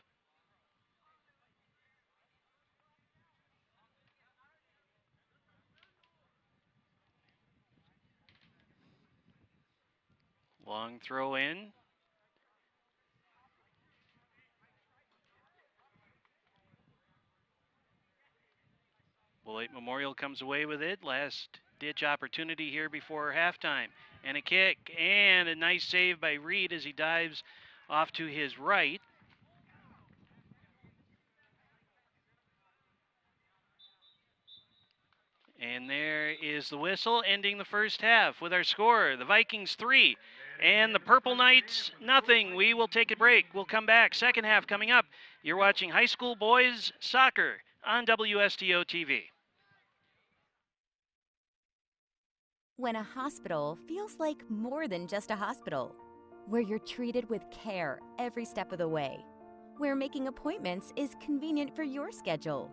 Long throw in. Beloit Memorial comes away with it. Last ditch opportunity here before halftime. And a kick, and a nice save by Reed as he dives off to his right. And there is the whistle ending the first half with our score. The Vikings 3 and the Purple Knights nothing. We will take a break. We'll come back. Second half coming up. You're watching high school boys soccer on WSTO TV. When a hospital feels like more than just a hospital. where you're treated with care every step of the way, where making appointments is convenient for your schedule,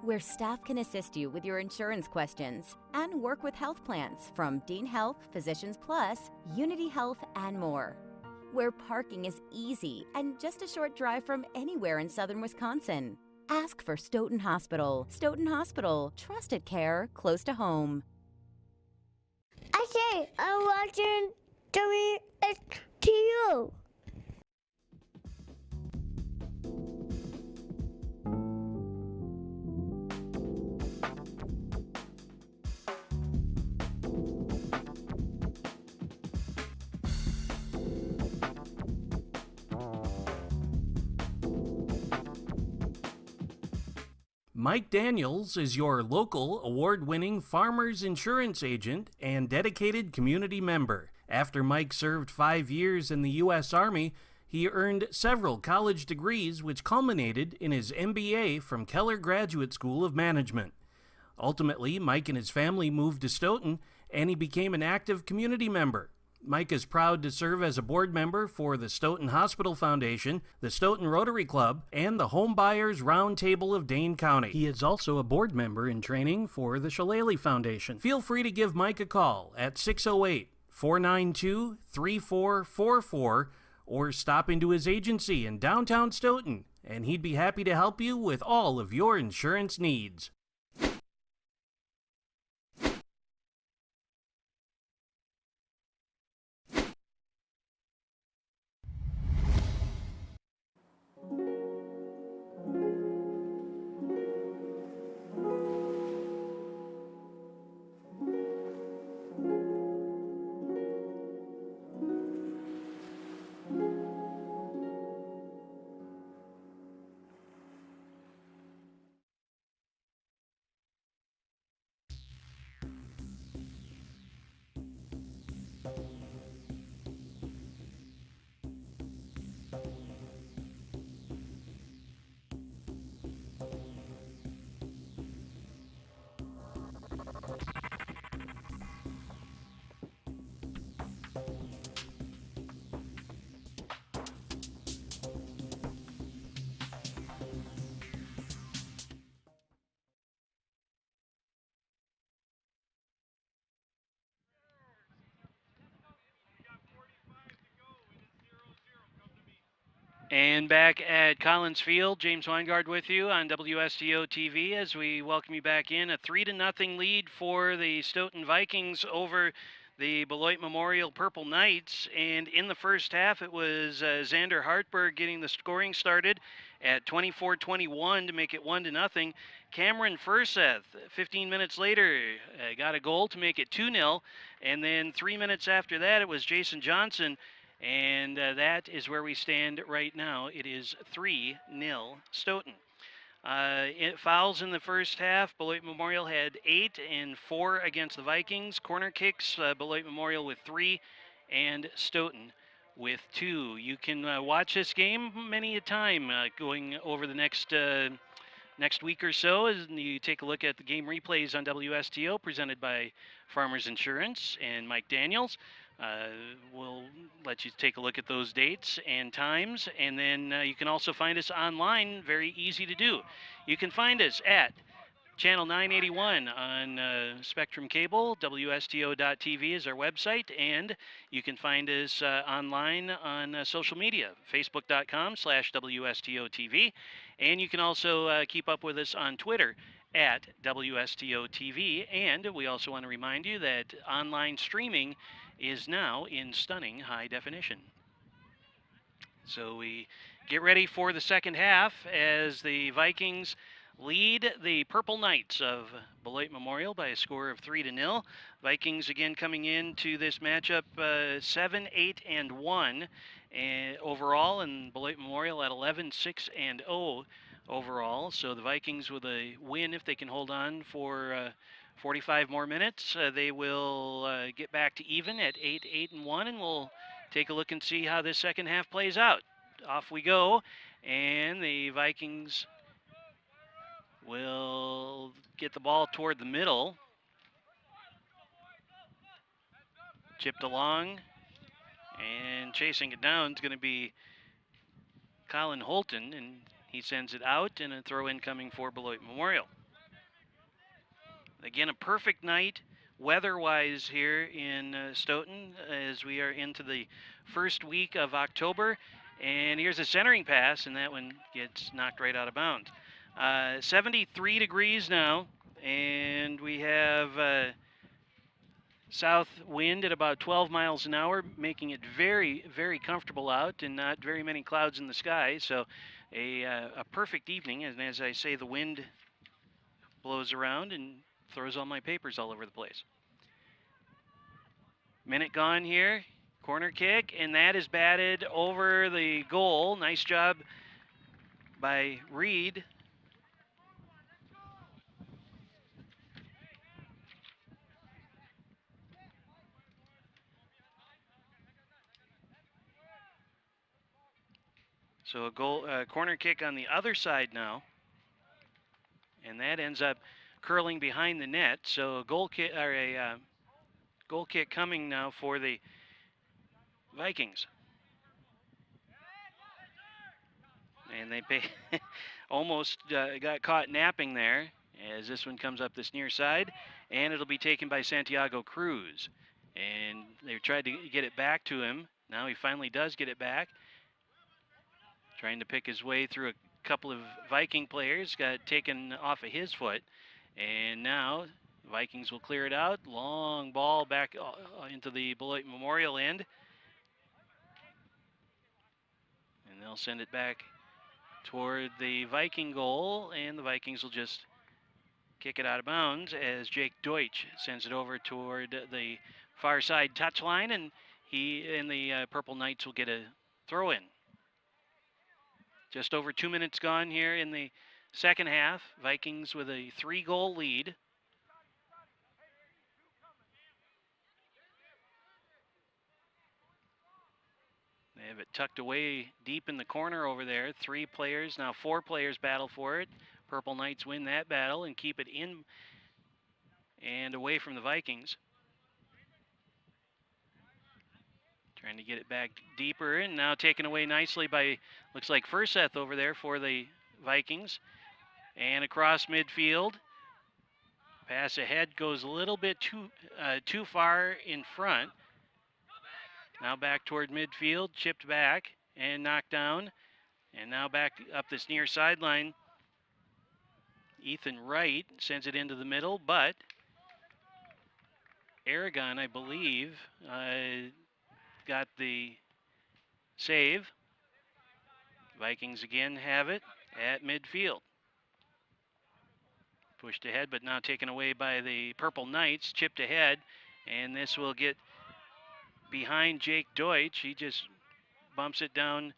where staff can assist you with your insurance questions and work with health plans from Dean Health, Physicians Plus, Unity Health, and more, where parking is easy and just a short drive from anywhere in southern Wisconsin. Ask for Stoughton Hospital. Stoughton Hospital, trusted care close to home. I say, I'm watching WSTO. Mike Daniels is your local award-winning farmers insurance agent and dedicated community member. After Mike served 5 years in the U.S. Army, he earned several college degrees which culminated in his MBA from Keller Graduate School of Management. Ultimately, Mike and his family moved to Stoughton, and he became an active community member. Mike is proud to serve as a board member for the Stoughton Hospital Foundation, the Stoughton Rotary Club, and the Home Buyers Roundtable of Dane County. He is also a board member in training for the Shillelagh Foundation. Feel free to give Mike a call at 608-492-3444 or stop into his agency in downtown Stoughton, and he'd be happy to help you with all of your insurance needs. And back at Collins Field, James Weingard with you on WSTO TV as we welcome you back in. A 3-0 lead for the Stoughton Vikings over the Beloit Memorial Purple Knights. And in the first half, it was Xander Hartberg getting the scoring started at 24-21 to make it 1-0. Cameron Furseth, 15 minutes later, got a goal to make it 2-0. And then 3 minutes after that, it was Jason Johnson. And that is where we stand right now. It is 3-0 Stoughton. It fouls in the first half. Beloit Memorial had 8 and 4 against the Vikings. Corner kicks, Beloit Memorial with 3 and Stoughton with 2. You can watch this game many a time going over the next week or so as you take a look at the game replays on WSTO presented by Farmers Insurance and Mike Daniels. We'll let you take a look at those dates and times, and then you can also find us online. Very easy to do. You can find us at Channel 981 on Spectrum Cable. WSTO.tv is our website, and you can find us online on social media, facebook.com/WSTO-TV, and you can also keep up with us on Twitter at WSTO TV. And we also want to remind you that online streaming is now in stunning high definition. So we get ready for the second half as the Vikings lead the Purple Knights of Beloit Memorial by a score of 3-0. Vikings again coming into this matchup 7-8-1 overall, and Beloit Memorial at 11-6-0 overall. So the Vikings with a win, if they can hold on for 45 more minutes, they will get back to even at 8-8-1, and we'll take a look and see how this second half plays out. Off we go, and the Vikings will get the ball toward the middle. Chipped along, And chasing it down is going to be Colin Holton, and he sends it out, and a throw in coming for Beloit Memorial. Again, a perfect night weather-wise here in Stoughton as we are into the first week of October. And here's a centering pass, and that one gets knocked right out of bounds. 73 degrees now, and we have south wind at about 12 miles an hour, making it very, very comfortable out and not very many clouds in the sky. So a perfect evening, and as I say, the wind blows around and throws all my papers all over the place. Minute gone here, corner kick, and that is batted over the goal. Nice job by Reed. So a corner kick on the other side now, and that ends up curling behind the net. So a goal kick, or a goal kick coming now for the Vikings. And they almost got caught napping there as this one comes up this near side, and it'll be taken by Santiago Cruz. And they tried to get it back to him. Now he finally does get it back. Trying to pick his way through a couple of Viking players, got taken off of his foot. And now Vikings will clear it out. Long ball back into the Beloit Memorial end. And they'll send it back toward the Viking goal, and the Vikings will just kick it out of bounds as Jake Deutsch sends it over toward the far side touchline, and he and the Purple Knights will get a throw in. Just over 2 minutes gone here in the second half. Vikings with a 3-goal lead. They have it tucked away deep in the corner over there. 3 players, now 4 players battle for it. Purple Knights win that battle and keep it in and away from the Vikings. Trying to get it back deeper, and now taken away nicely by, looks like Furseth over there for the Vikings. And across midfield. Pass ahead goes a little bit too far in front. Now back toward midfield, chipped back and knocked down. And now back up this near sideline. Ethan Wright sends it into the middle, but Aragon, I believe, got the save. Vikings again have it at midfield. Pushed ahead, but now taken away by the Purple Knights, chipped ahead, and this will get behind Jake Deutsch. He just bumps it down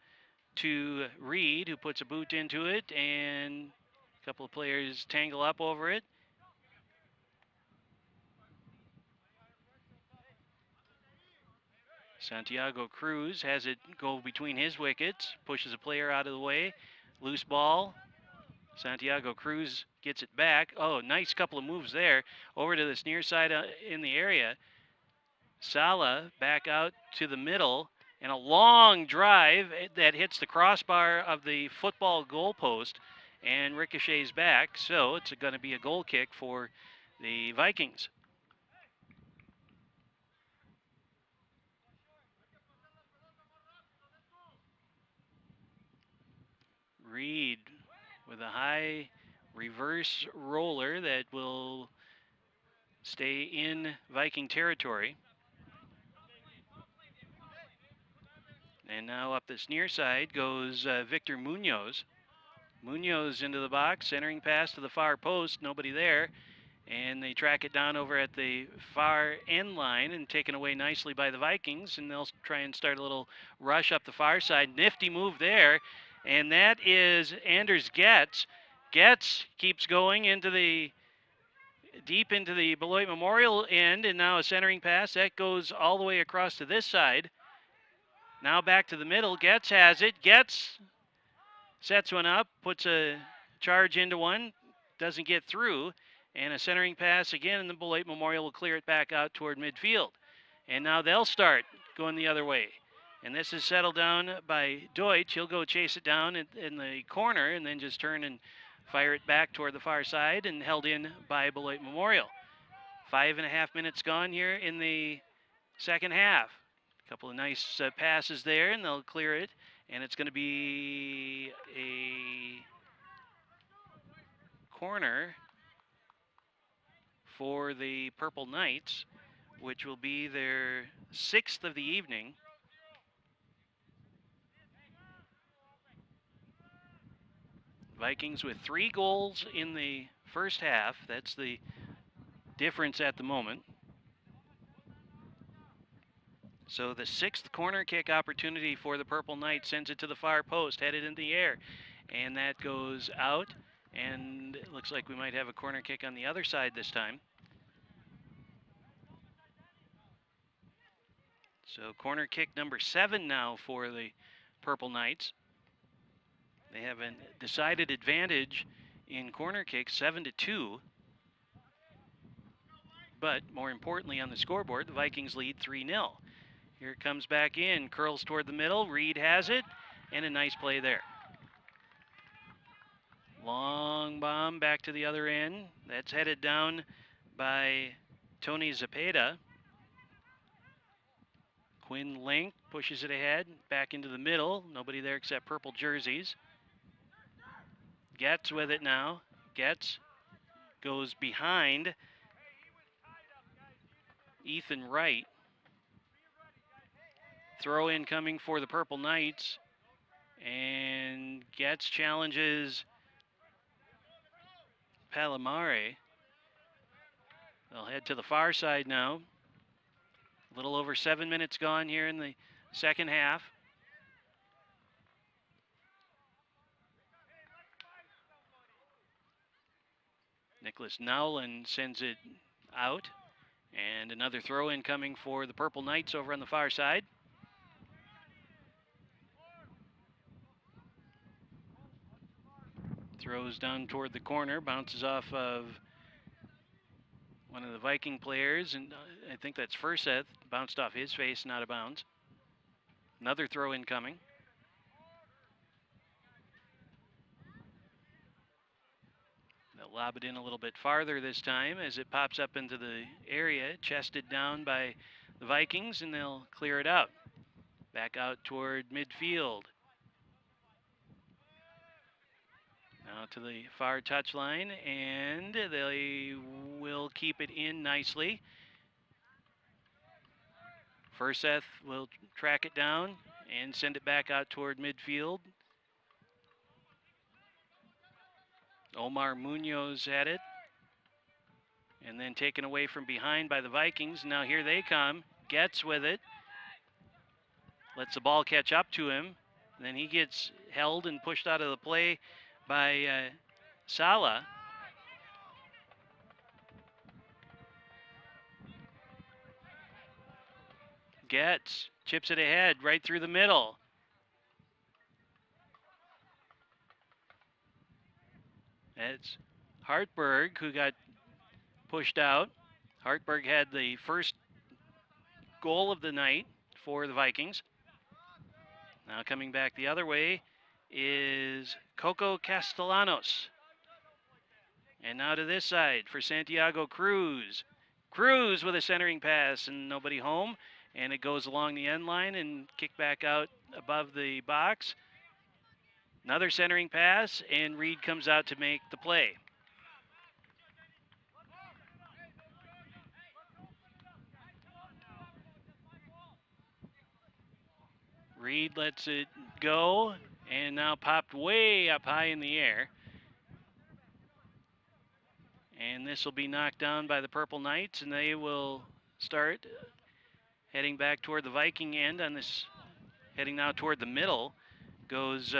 to Reed, who puts a boot into it, and a couple of players tangle up over it. Santiago Cruz has it go between his wickets, pushes a player out of the way. Loose ball. Santiago Cruz gets it back. Oh, nice couple of moves there. Over to this near side in the area. Sala back out to the middle, and a long drive that hits the crossbar of the football goalpost and ricochets back. So it's going to be a goal kick for the Vikings. Reed with a high reverse roller that will stay in Viking territory. And now up this near side goes Victor Munoz. Munoz into the box, centering pass to the far post, nobody there. And they track it down over at the far end line and taken away nicely by the Vikings. And they'll try and start a little rush up the far side. Nifty move there. And that is Anders Getz. Getz keeps going into the deep into the Beloit Memorial end, and now a centering pass that goes all the way across to this side. Now back to the middle. Getz has it. Getz sets one up, puts a charge into one, doesn't get through, and a centering pass again, and the Beloit Memorial will clear it back out toward midfield. And now they'll start going the other way. And this is settled down by Deutsch. He'll go chase it down in the corner and then just turn and fire it back toward the far side and held in by Beloit Memorial. 5.5 minutes gone here in the second half. A couple of nice passes there, and they'll clear it. And it's going to be a corner for the Purple Knights, which will be their 6th of the evening. Vikings with 3 goals in the first half. That's the difference at the moment. So the 6th corner kick opportunity for the Purple Knights sends it to the far post, headed in the air. And that goes out, and it looks like we might have a corner kick on the other side this time. So corner kick number 7 now for the Purple Knights. They have a decided advantage in corner kicks, 7-2. But more importantly on the scoreboard, the Vikings lead 3-0. Here it comes back in, curls toward the middle, Reed has it, and a nice play there. Long bomb back to the other end. That's headed down by Tony Zepeda. Quinn Link pushes it ahead, back into the middle. Nobody there except purple jerseys. Getz with it now. Getz goes behind Ethan Wright. Throw in coming for the Purple Knights. And Getz challenges Palomare. They'll head to the far side now. A little over 7 minutes gone here in the second half. Nicholas Nowlin sends it out. And another throw in coming for the Purple Knights over on the far side. Throws down toward the corner, bounces off of one of the Viking players, and I think that's Furseth, bounced off his face and out of bounds. Another throw in coming. They'll lob it in a little bit farther this time as it pops up into the area, chested down by the Vikings, and they'll clear it out. Back out toward midfield. Now to the far touchline, and they will keep it in nicely. Furseth will track it down and send it back out toward midfield. Omar Munoz had it, and then taken away from behind by the Vikings. Now here they come. Getz with it. Lets the ball catch up to him. And then he gets held and pushed out of the play by Sala. Getz chips it ahead right through the middle. It's Hartberg who got pushed out. Hartberg had the first goal of the night for the Vikings. Now coming back the other way is Coco Castellanos. And now to this side for Santiago Cruz. Cruz with a centering pass and nobody home. And it goes along the end line and kicked back out above the box. Another centering pass, and Reed comes out to make the play. Reed lets it go, and now popped way up high in the air. And this will be knocked down by the Purple Knights, and they will start heading back toward the Viking end on this, heading now toward the middle, goes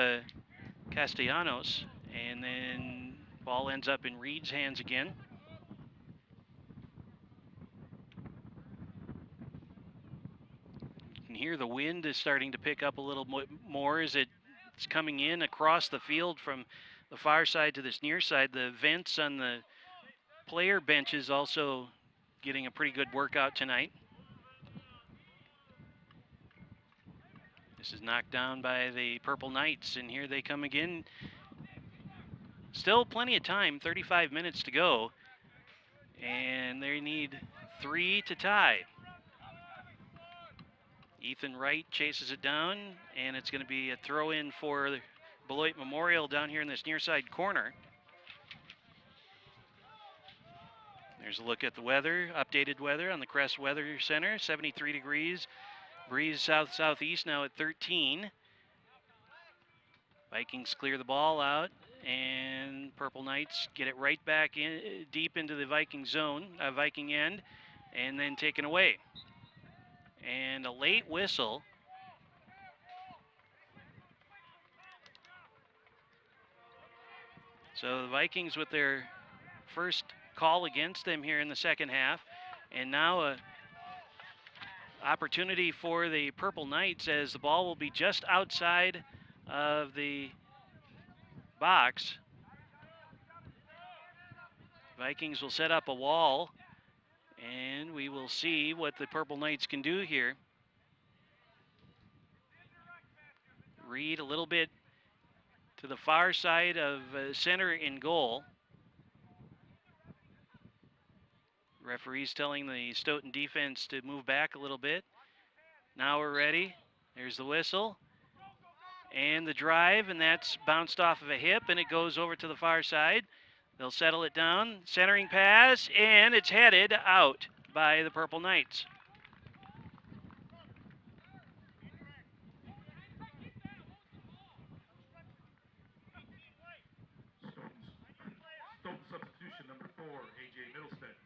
Castellanos, and then ball ends up in Reed's hands again. You can hear the wind is starting to pick up a little more as it's coming in across the field from the far side to this near side. The vents on the player benches also getting a pretty good workout tonight. This is knocked down by the Purple Knights, and here they come again. Still plenty of time, 35 minutes to go, and they need 3 to tie. Ethan Wright chases it down, and it's going to be a throw-in for Beloit Memorial down here in this near side corner. There's a look at the weather, updated weather on the Crest Weather Center, 73 degrees. Breeze south-southeast now at 13. Vikings clear the ball out, and Purple Knights get it right back in deep into the Viking zone, Viking end, and then taken away. And a late whistle. So the Vikings with their first call against them here in the second half, and now a opportunity for the Purple Knights as the ball will be just outside of the box. Vikings will set up a wall, and we will see what the Purple Knights can do here. Reed a little bit to the far side of center in goal. Referee's telling the Stoughton defense to move back a little bit. Now we're ready. There's the whistle and the drive, and that's bounced off of a hip, and it goes over to the far side. They'll settle it down. Centering pass, and it's headed out by the Purple Knights. Stoughton substitution number 4, A.J. Middlestead.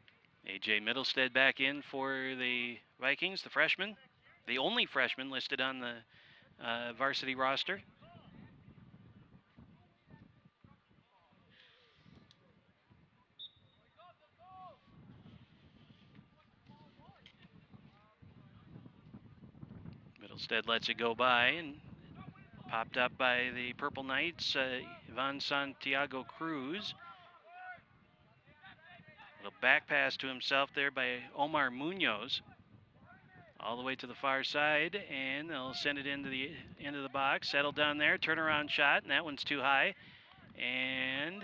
A.J. Middlestead back in for the Vikings, the freshman. The only freshman listed on the varsity roster. Middlestead lets it go by and popped up by the Purple Knights, Ivan Santiago Cruz. Little back pass to himself there by Omar Munoz. All the way to the far side, and they'll send it into the box. Settle down there, turnaround shot, and that one's too high. And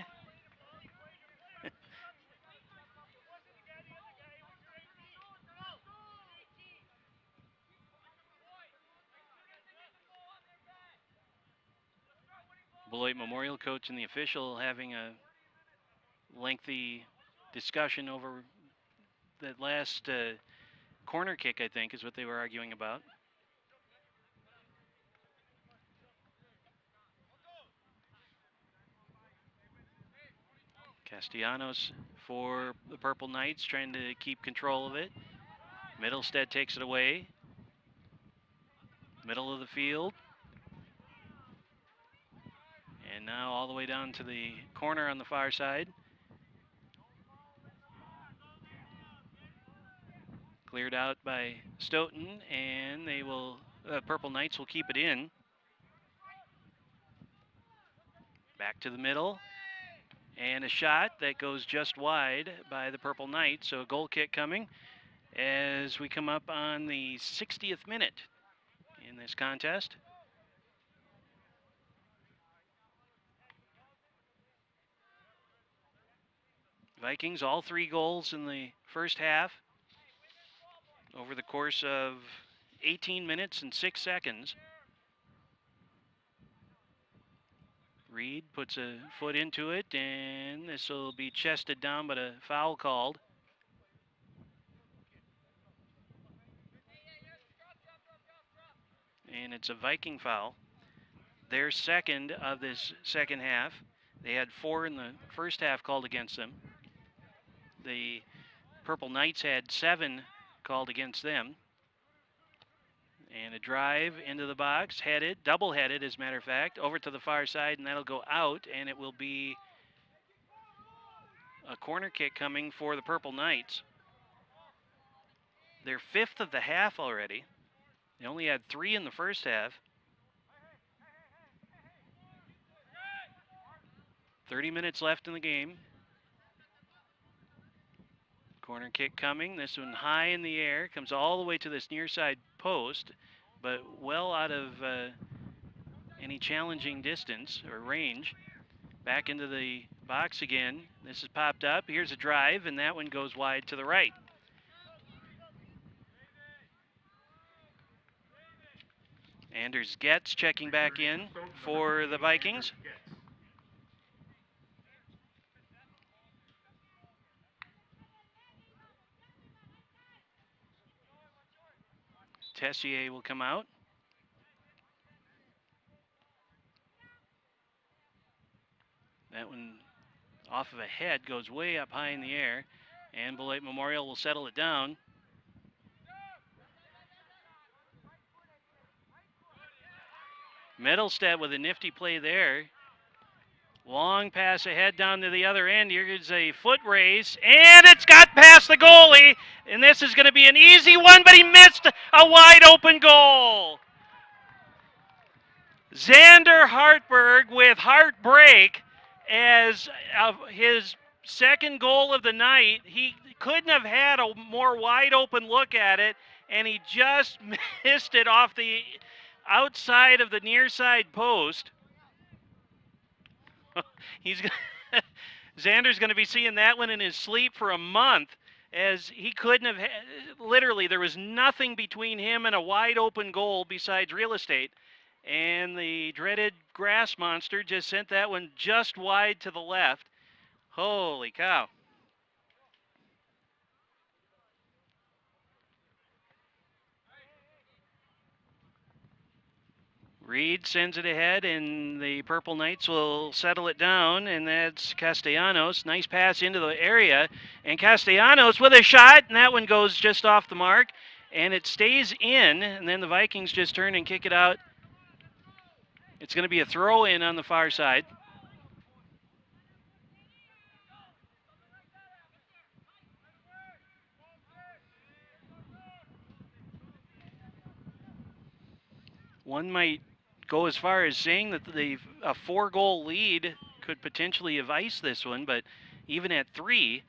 Beloit Memorial coach and the official having a lengthy discussion over that last corner kick, I think, is what they were arguing about. Castellanos for the Purple Knights, trying to keep control of it. Middlestead takes it away. Middle of the field. And now all the way down to the corner on the far side. Cleared out by Stoughton, and they will, Purple Knights will keep it in. Back to the middle, and a shot that goes just wide by the Purple Knights. So a goal kick coming as we come up on the 60th minute in this contest. Vikings, all 3 goals in the first half. Over the course of 18 minutes and 6 seconds. Reed puts a foot into it, and this will be chested down, but a foul called. And it's a Viking foul. Their second of this second half. They had 4 in the first half called against them. The Purple Knights had 7 called against them. And a drive into the box, headed, double-headed as a matter of fact, over to the far side, and that'll go out, and it will be a corner kick coming for the Purple Knights. Their 5th of the half already. They only had 3 in the first half. 30 minutes left in the game. Corner kick coming. This one high in the air. Comes all the way to this near side post. but well out of any challenging distance or range. Back into the box again. This is popped up. Here's a drive, and that one goes wide to the right. Anders Getz checking back in for the Vikings. Tessier will come out. That one off of a head goes way up high in the air, and Beloit Memorial will settle it down. Mittelstadt with a nifty play there. Long pass ahead down to the other end. Here's a foot race, and it's got past the goalie, and this is going to be an easy one, but he missed a wide open goal. Xander Hartberg with heartbreak as his second goal of the night. He couldn't have had a more wide open look at it, and he just missed it off the outside of the near side post. Xander's going to be seeing that one in his sleep for a month, as he couldn't have literally, there was nothing between him and a wide open goal besides real estate, and the dreaded grass monster just sent that one just wide to the left. Holy cow. Reed sends it ahead, and the Purple Knights will settle it down, and that's Castellanos. Nice pass into the area, and Castellanos with a shot, and that one goes just off the mark, and it stays in, and then the Vikings just turn and kick it out. It's going to be a throw-in on the far side. One might go as far as saying that a 4-goal lead could potentially have iced this one, but even at 3,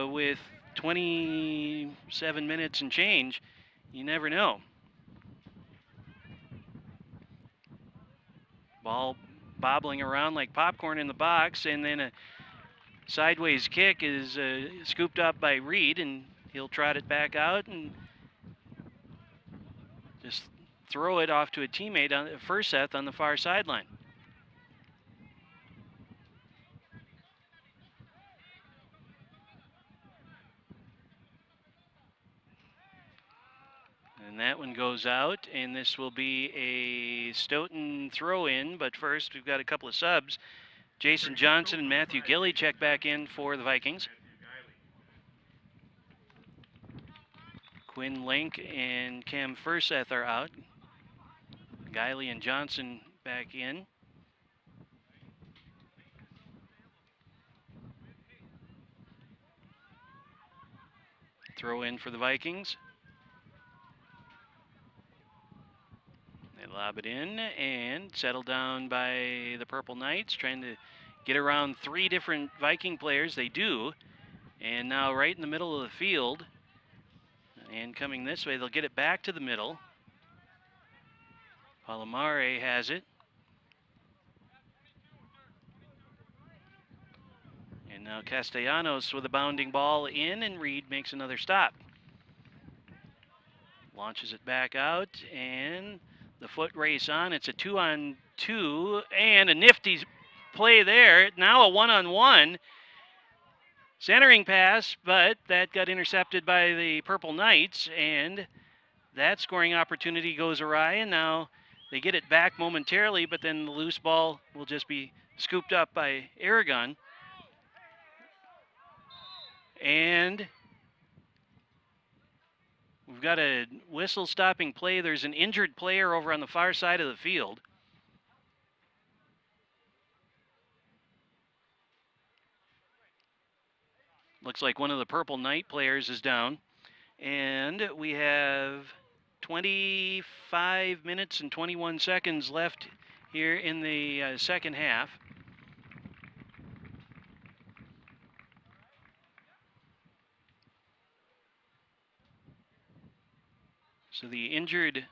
with 27 minutes and change, you never know. Ball bobbling around like popcorn in the box, and then a sideways kick is scooped up by Reed, and he'll trot it back out and just throw it off to a teammate on Furseth on the far sideline. And that one goes out, and this will be a Stoughton throw-in, but first we've got a couple of subs. Jason Johnson and Matthew Gilly check back in for the Vikings. Quinn Link and Cam Furseth are out. Guiley and Johnson back in. Throw in for the Vikings. They lob it in and settle down by the Purple Knights, trying to get around 3 different Viking players. They do. And now right in the middle of the field. And coming this way, they'll get it back to the middle. Palomare has it. And now Castellanos with a bounding ball in, and Reed makes another stop. Launches it back out, and the foot race on. It's a 2-on-2, and a nifty play there. Now a 1-on-1. Centering pass, but that got intercepted by the Purple Knights, and that scoring opportunity goes awry, and now they get it back momentarily, but then the loose ball will just be scooped up by Aragon. And we've got a whistle-stopping play. There's an injured player over on the far side of the field. Looks like one of the Purple Knight players is down. And we have 25 minutes and 21 seconds left here in the second half. So the injured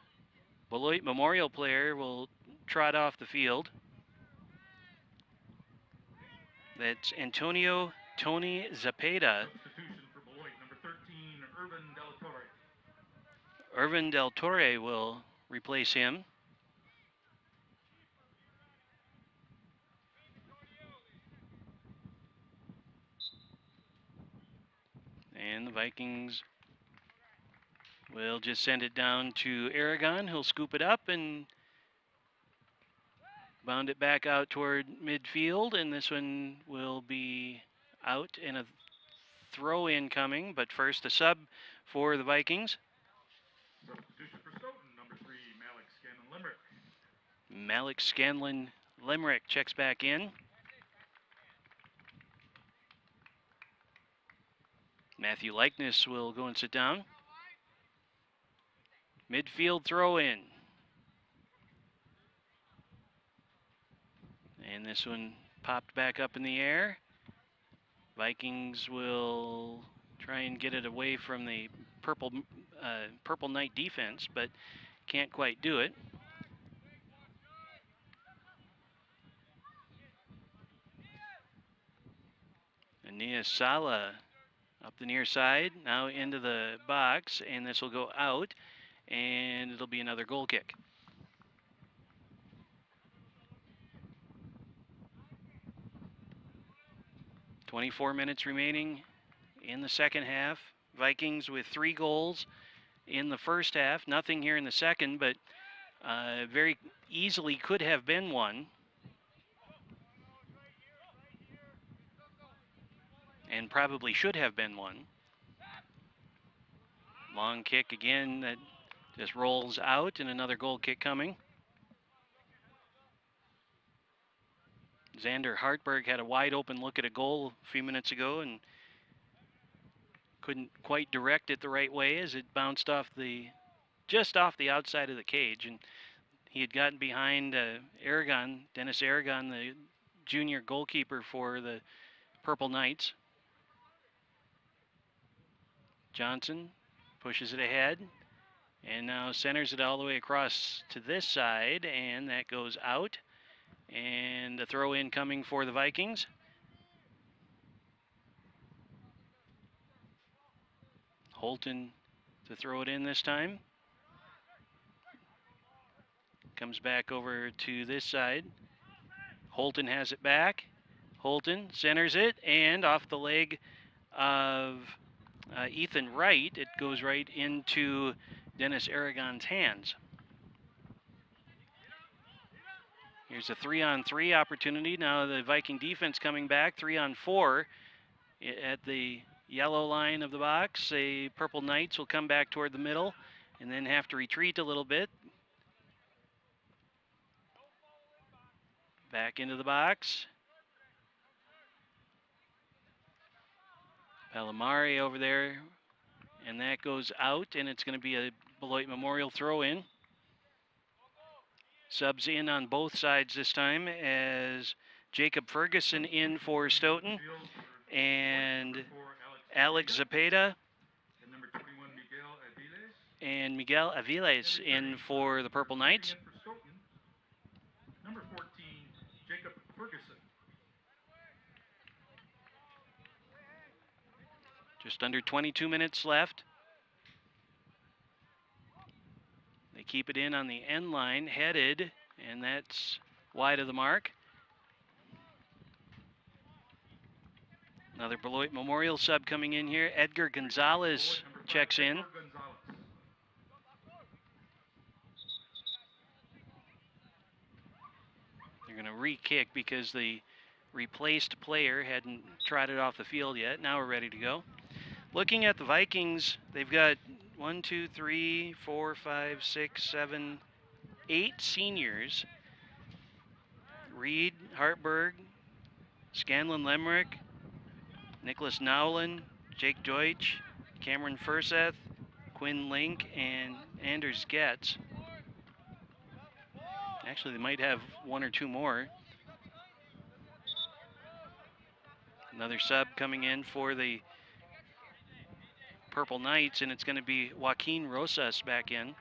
Beloit Memorial player will trot off the field. That's Antonio Tony Zapata. Substitution for Beloit, number 13, Irvin Del Torre. Irvin Del Torre will replace him. And the Vikings will just send it down to Aragon. He'll scoop it up and bound it back out toward midfield. And this one will be out and a throw in coming. But first, a sub for the Vikings. Substitution for Stoughton, number 3, Malik Scanlon Limerick. Malik Scanlon Limerick checks back in. Matthew Likeness will go and sit down. Midfield throw in. And this one popped back up in the air. Vikings will try and get it away from the Purple Knight defense, but can't quite do it. Ania Sala up the near side, now into the box, and this will go out, and it'll be another goal kick. .24 minutes remaining in the second half. Vikings with 3 goals in the first half. Nothing here in the second, but very easily could have been one. And probably should have been one. Long kick again that just rolls out, and another goal kick coming. Xander Hartberg had a wide open look at a goal a few minutes ago and couldn't quite direct it the right way as it bounced off just off the outside of the cage. And he had gotten behind Dennis Aragon, the junior goalkeeper for the Purple Knights. Johnson pushes it ahead and now centers it all the way across to this side, and that goes out. And a throw in coming for the Vikings. Holton to throw it in this time. Comes back over to this side. Holton has it back. Holton centers it, and off the leg of Ethan Wright, it goes right into Dennis Aragon's hands. Here's a 3-on-3 opportunity. Now the Viking defense coming back, 3-on-4 at the yellow line of the box. The Purple Knights will come back toward the middle and then have to retreat a little bit. Back into the box. Palomari over there, and that goes out, and it's going to be a Beloit Memorial throw-in. Subs in on both sides this time as Jacob Ferguson in for Stoughton and Alex Zapata and Miguel Aviles in for the Purple Knights. Number 14, Jacob Ferguson. Just under 22 minutes left. They keep it in on the end line, headed, and that's wide of the mark. Another Beloit Memorial sub coming in here. Edgar Gonzalez checks in. They're going to re-kick because the replaced player hadn't trotted off the field yet. Now we're ready to go. Looking at the Vikings, they've got 1, 2, 3, 4, 5, 6, 7, 8 seniors. Reed, Hartberg, Scanlon Lemrick, Nicholas Nowlin, Jake Deutsch, Cameron Furseth, Quinn Link, and Anders Getz. Actually, they might have 1 or 2 more. Another sub coming in for the Purple Knights, and it's going to be Joaquin Rosas back in.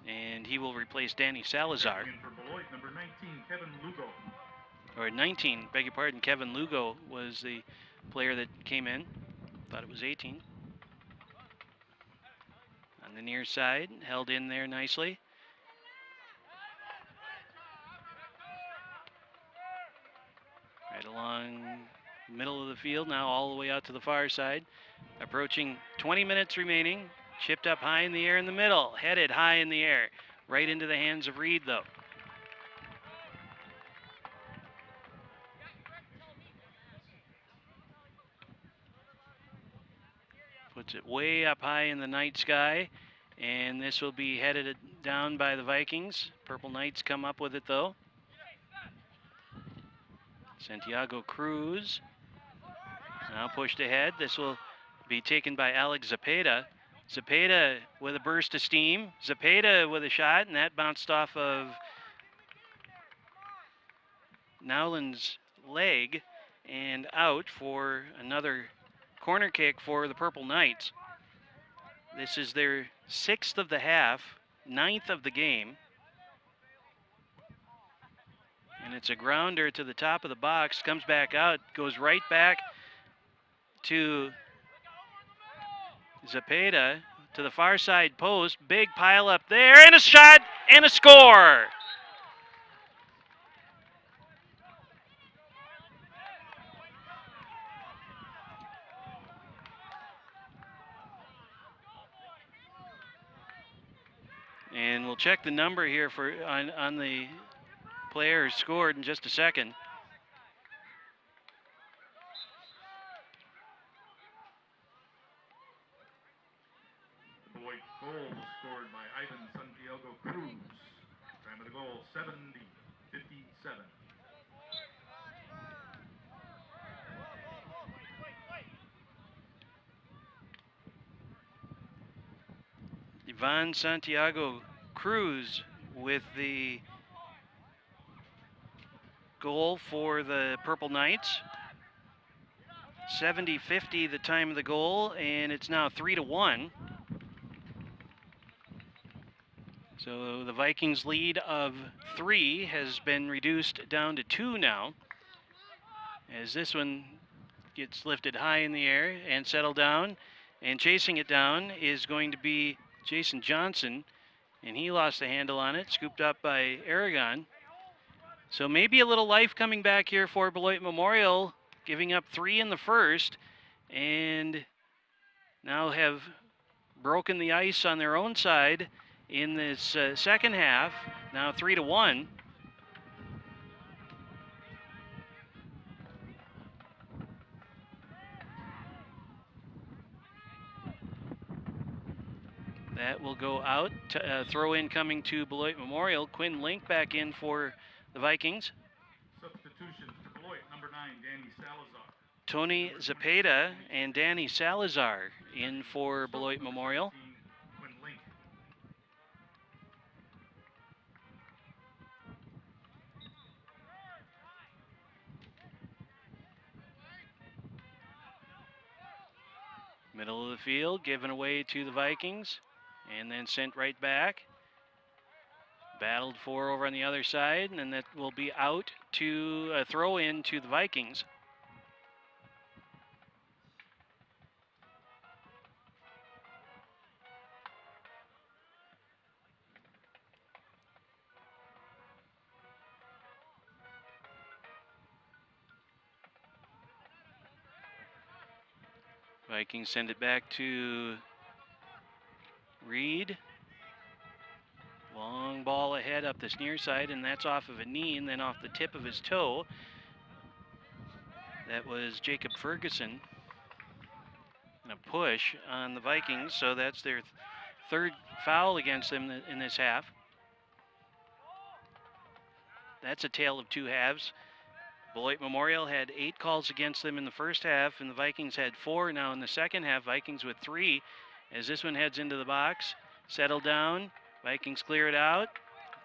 and he will replace Danny Salazar. In for Beloit, number 19, Kevin Lugo. Or 19, beg your pardon, Kevin Lugo was the player that came in. Thought it was 18. On the near side, held in there nicely. Right along the middle of the field, now all the way out to the far side. Approaching 20 minutes remaining. Chipped up high in the air in the middle. Headed high in the air. Right into the hands of Reed, though. Puts it way up high in the night sky. And this will be headed down by the Vikings. Purple Knights come up with it, though. Santiago Cruz now pushed ahead. This will be taken by Alex Zapata. Zapata with a burst of steam. Zapata with a shot, and that bounced off of Nowlin's leg and out for another corner kick for the Purple Knights. This is their 6th of the half, 9th of the game. And it's a grounder to the top of the box, comes back out, goes right back to Zapata to the far side post. Big pile up there, and a shot, and a score. And we'll check the number here for on the player who scored in just a second. The Beloit goal was scored by Ivan Santiago Cruz. Time of the goal, 70-57. Ivan Santiago Cruz with the goal for the Purple Knights. 70-50 the time of the goal, and it's now 3-1. So the Vikings' lead of 3 has been reduced down to 2 now, as this one gets lifted high in the air and settled down, and chasing it down is going to be Jason Johnson, and he lost the handle on it, scooped up by Aragon. So maybe a little life coming back here for Beloit Memorial, giving up 3 in the first, and now have broken the ice on their own side in this second half, now 3-1. That will go out. Throw in coming to Beloit Memorial. Quinn Link back in for the Vikings. Substitutions for Beloit, number 9, Danny Salazar. Tony Zapata and Danny Salazar in for Beloit Memorial. Quinn Link. Middle of the field, given away to the Vikings, and then sent right back. Battled for over on the other side, and that will be out to a throw in to the Vikings. Vikings send it back to Reed. Long ball ahead up this near side, and that's off of a knee and then off the tip of his toe. That was Jacob Ferguson. And a push on the Vikings, so that's their third foul against them in this half. That's a tale of two halves. Beloit Memorial had 8 calls against them in the first half, and the Vikings had 4 now in the second half. Vikings with 3 as this one heads into the box. Settle down. Vikings clear it out.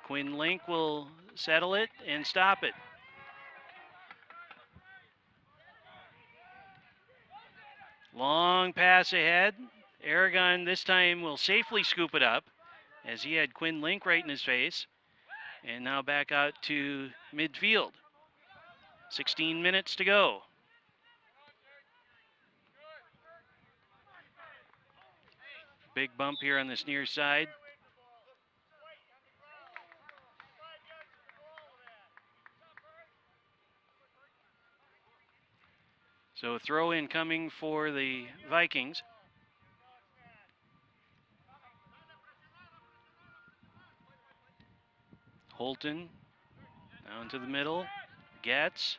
Quinn Link will settle it and stop it. Long pass ahead. Aragon this time will safely scoop it up. as he had Quinn Link right in his face. And now back out to midfield. 16 minutes to go. Big bump here on this near side. So a throw in coming for the Vikings. Holton down to the middle. Getz.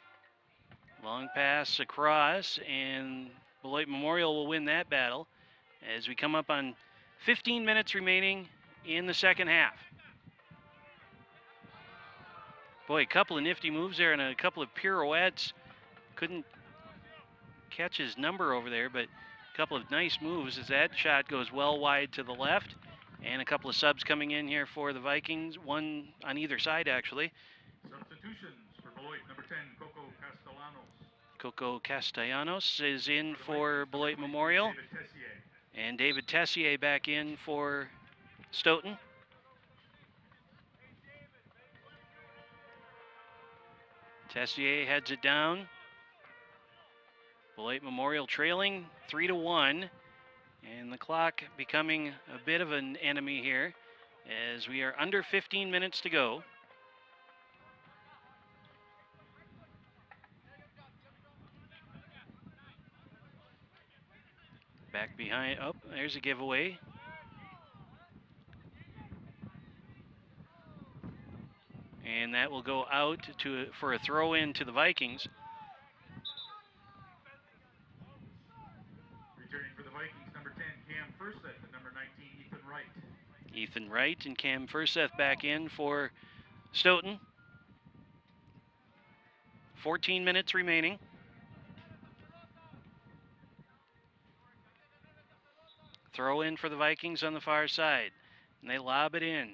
Long pass across, and Beloit Memorial will win that battle as we come up on 15 minutes remaining in the second half. Boy, a couple of nifty moves there and a couple of pirouettes. Couldn't catch his number over there, but a couple of nice moves as that shot goes well wide to the left. And a couple of subs coming in here for the Vikings, one on either side actually. Substitutions for Beloit, number 10, Coco Castellanos. Coco Castellanos is in for Beloit Memorial. David Tessier. And David Tessier back in for Stoughton. Tessier heads it down. Beloit Memorial trailing 3-1. And the clock becoming a bit of an enemy here as we are under 15 minutes to go. Back behind, oh, there's a giveaway. And that will go out for a throw in to the Vikings. Returning for the Vikings, number 10, Cam Furseth, and number 19, Ethan Wright. Ethan Wright and Cam Furseth back in for Stoughton. 14 minutes remaining. Throw in for the Vikings on the far side. And they lob it in.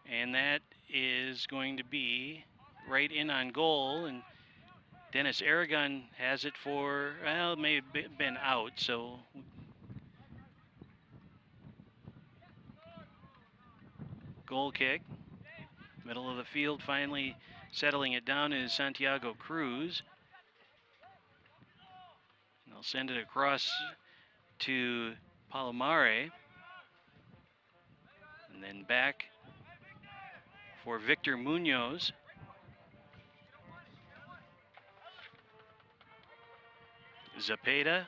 And that is going to be right in on goal. And Dennis Aragon has it for, well, it may have been out, so. Goal kick. Middle of the field, finally settling it down is Santiago Cruz. And they'll send it across to Palomare. And then back for Victor Munoz. Zapata.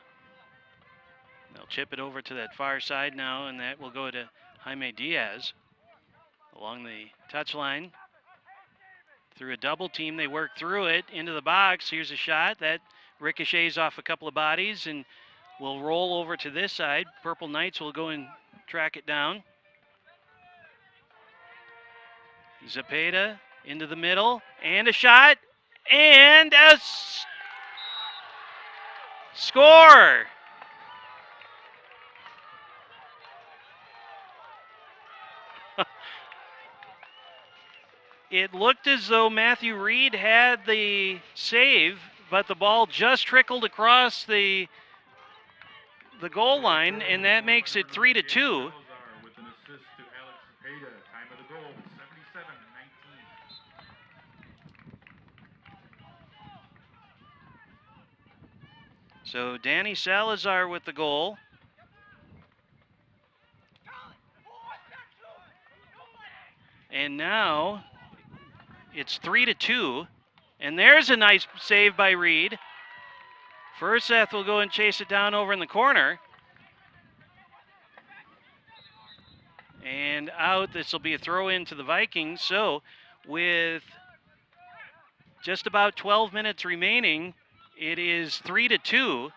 They'll chip it over to that far side now, and that will go to Jaime Diaz along the touchline. Through a double team, they work through it into the box. Here's a shot that ricochets off a couple of bodies and will roll over to this side. Purple Knights will go and track it down. Zapata into the middle, and a shot, and a score! It looked as though Matthew Reed had the save, but the ball just trickled across the goal line, and that makes it 3-2. With an assist to Alex Zapata. Time of the goal, 77-19. So Danny Salazar with the goal. And now it's 3-2. And there's a nice save by Reed. Furseth will go and chase it down over in the corner. And out, this will be a throw in to the Vikings. So with just about 12 minutes remaining, it is 3-2.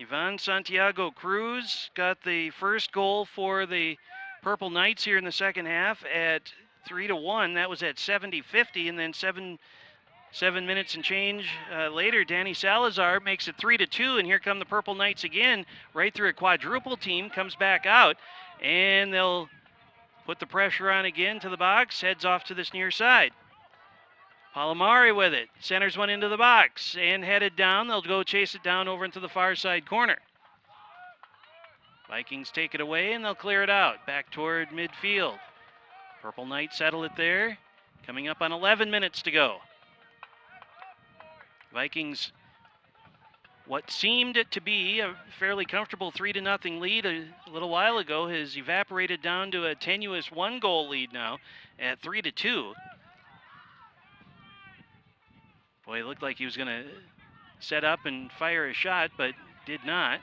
Ivan Santiago Cruz got the first goal for the Purple Knights here in the second half at 3-1. That was at 70-50, and then seven minutes and change later, Danny Salazar makes it 3-2, and here come the Purple Knights again, right through a quadruple team, comes back out, and they'll put the pressure on again to the box, heads off to this near side. Palomari with it, centers one into the box, and headed down. They'll go chase it down over into the far side corner. Vikings take it away and they'll clear it out back toward midfield. Purple Knights settle it there. Coming up on 11 minutes to go. Vikings, what seemed to be a fairly comfortable 3-0 lead a little while ago, has evaporated down to a tenuous 1-goal lead now at 3-2. Boy, it looked like he was going to set up and fire a shot, but did not.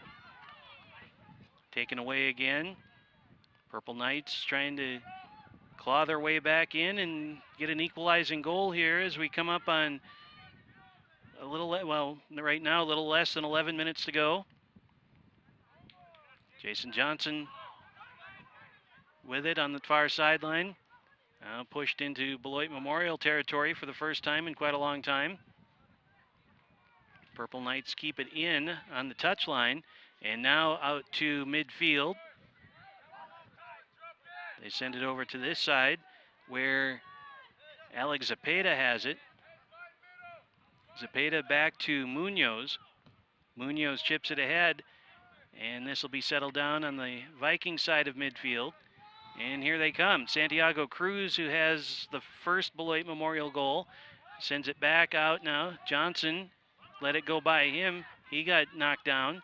Taken away again. Purple Knights trying to claw their way back in and get an equalizing goal here as we come up on a little, well, right now a little less than 11 minutes to go. Jason Johnson with it on the far sideline. Now pushed into Beloit Memorial territory for the first time in quite a long time. Purple Knights keep it in on the touchline and now out to midfield. They send it over to this side where Alex Zapata has it. Zapata back to Munoz. Munoz chips it ahead, and this will be settled down on the Viking side of midfield. And here they come. Santiago Cruz, who has the first Beloit Memorial goal, sends it back out now. Johnson let it go by him. He got knocked down.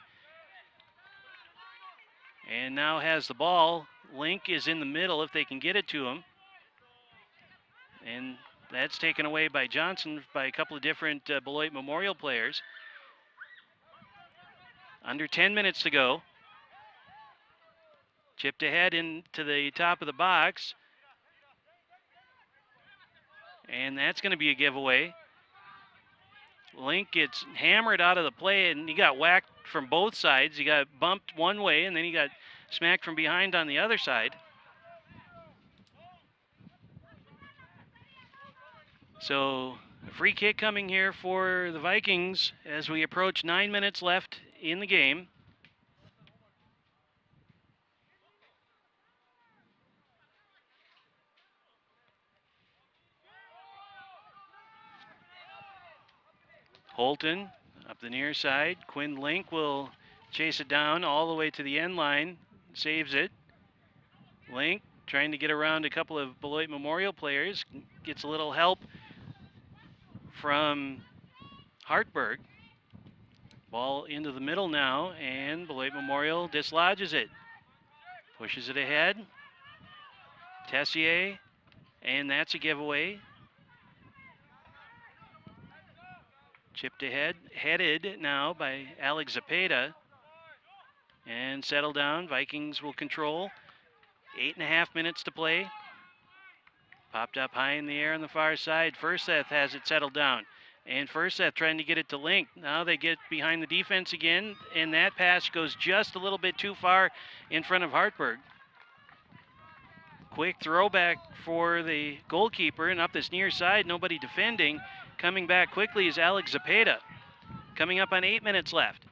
And now has the ball. Link is in the middle if they can get it to him. And that's taken away by Johnson by a couple of different Beloit Memorial players. Under 10 minutes to go. Chipped ahead into the top of the box. And that's going to be a giveaway. Link gets hammered out of the play, and he got whacked from both sides. He got bumped one way, and then he got smacked from behind on the other side. So a free kick coming here for the Vikings as we approach 9 minutes left in the game. Holton up the near side. Quinn Link will chase it down all the way to the end line. Saves it. Link trying to get around a couple of Beloit Memorial players. Gets a little help from Hartberg. Ball into the middle now, and Beloit Memorial dislodges it. Pushes it ahead. Tessier, and that's a giveaway. Chipped ahead, headed now by Alex Zapata. And settle down. Vikings will control. 8.5 minutes to play. Popped up high in the air on the far side. Furseth has it settled down. And Furseth trying to get it to Link. Now they get behind the defense again, and that pass goes just a little bit too far in front of Hartberg. Quick throwback for the goalkeeper, and up this near side, nobody defending. Coming back quickly is Alex Zapata. Coming up on 8 minutes left.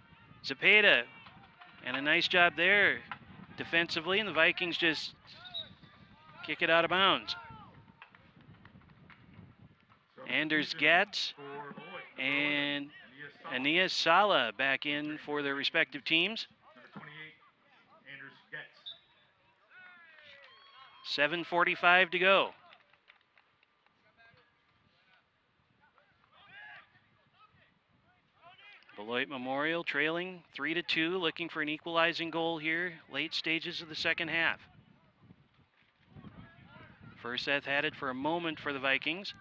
Zapata, and a nice job there defensively, and the Vikings just kick it out of bounds. Anders Getz and Aeneas Sala back in for their respective teams. Number 28, Anders Getz. 7:45 to go. Beloit Memorial trailing 3-2, looking for an equalizing goal here, late stages of the second half. Furseth had it for a moment for the Vikings.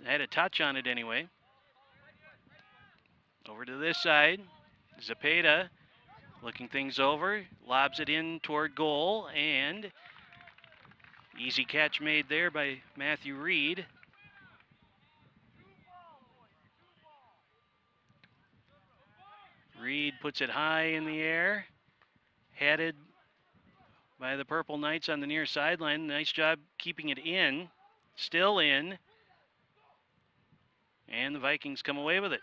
Had a touch on it anyway. Over to this side, Zapata looking things over, lobs it in toward goal, and easy catch made there by Matthew Reed. Reed puts it high in the air, headed by the Purple Knights on the near sideline. Nice job keeping it in, still in, and the Vikings come away with it.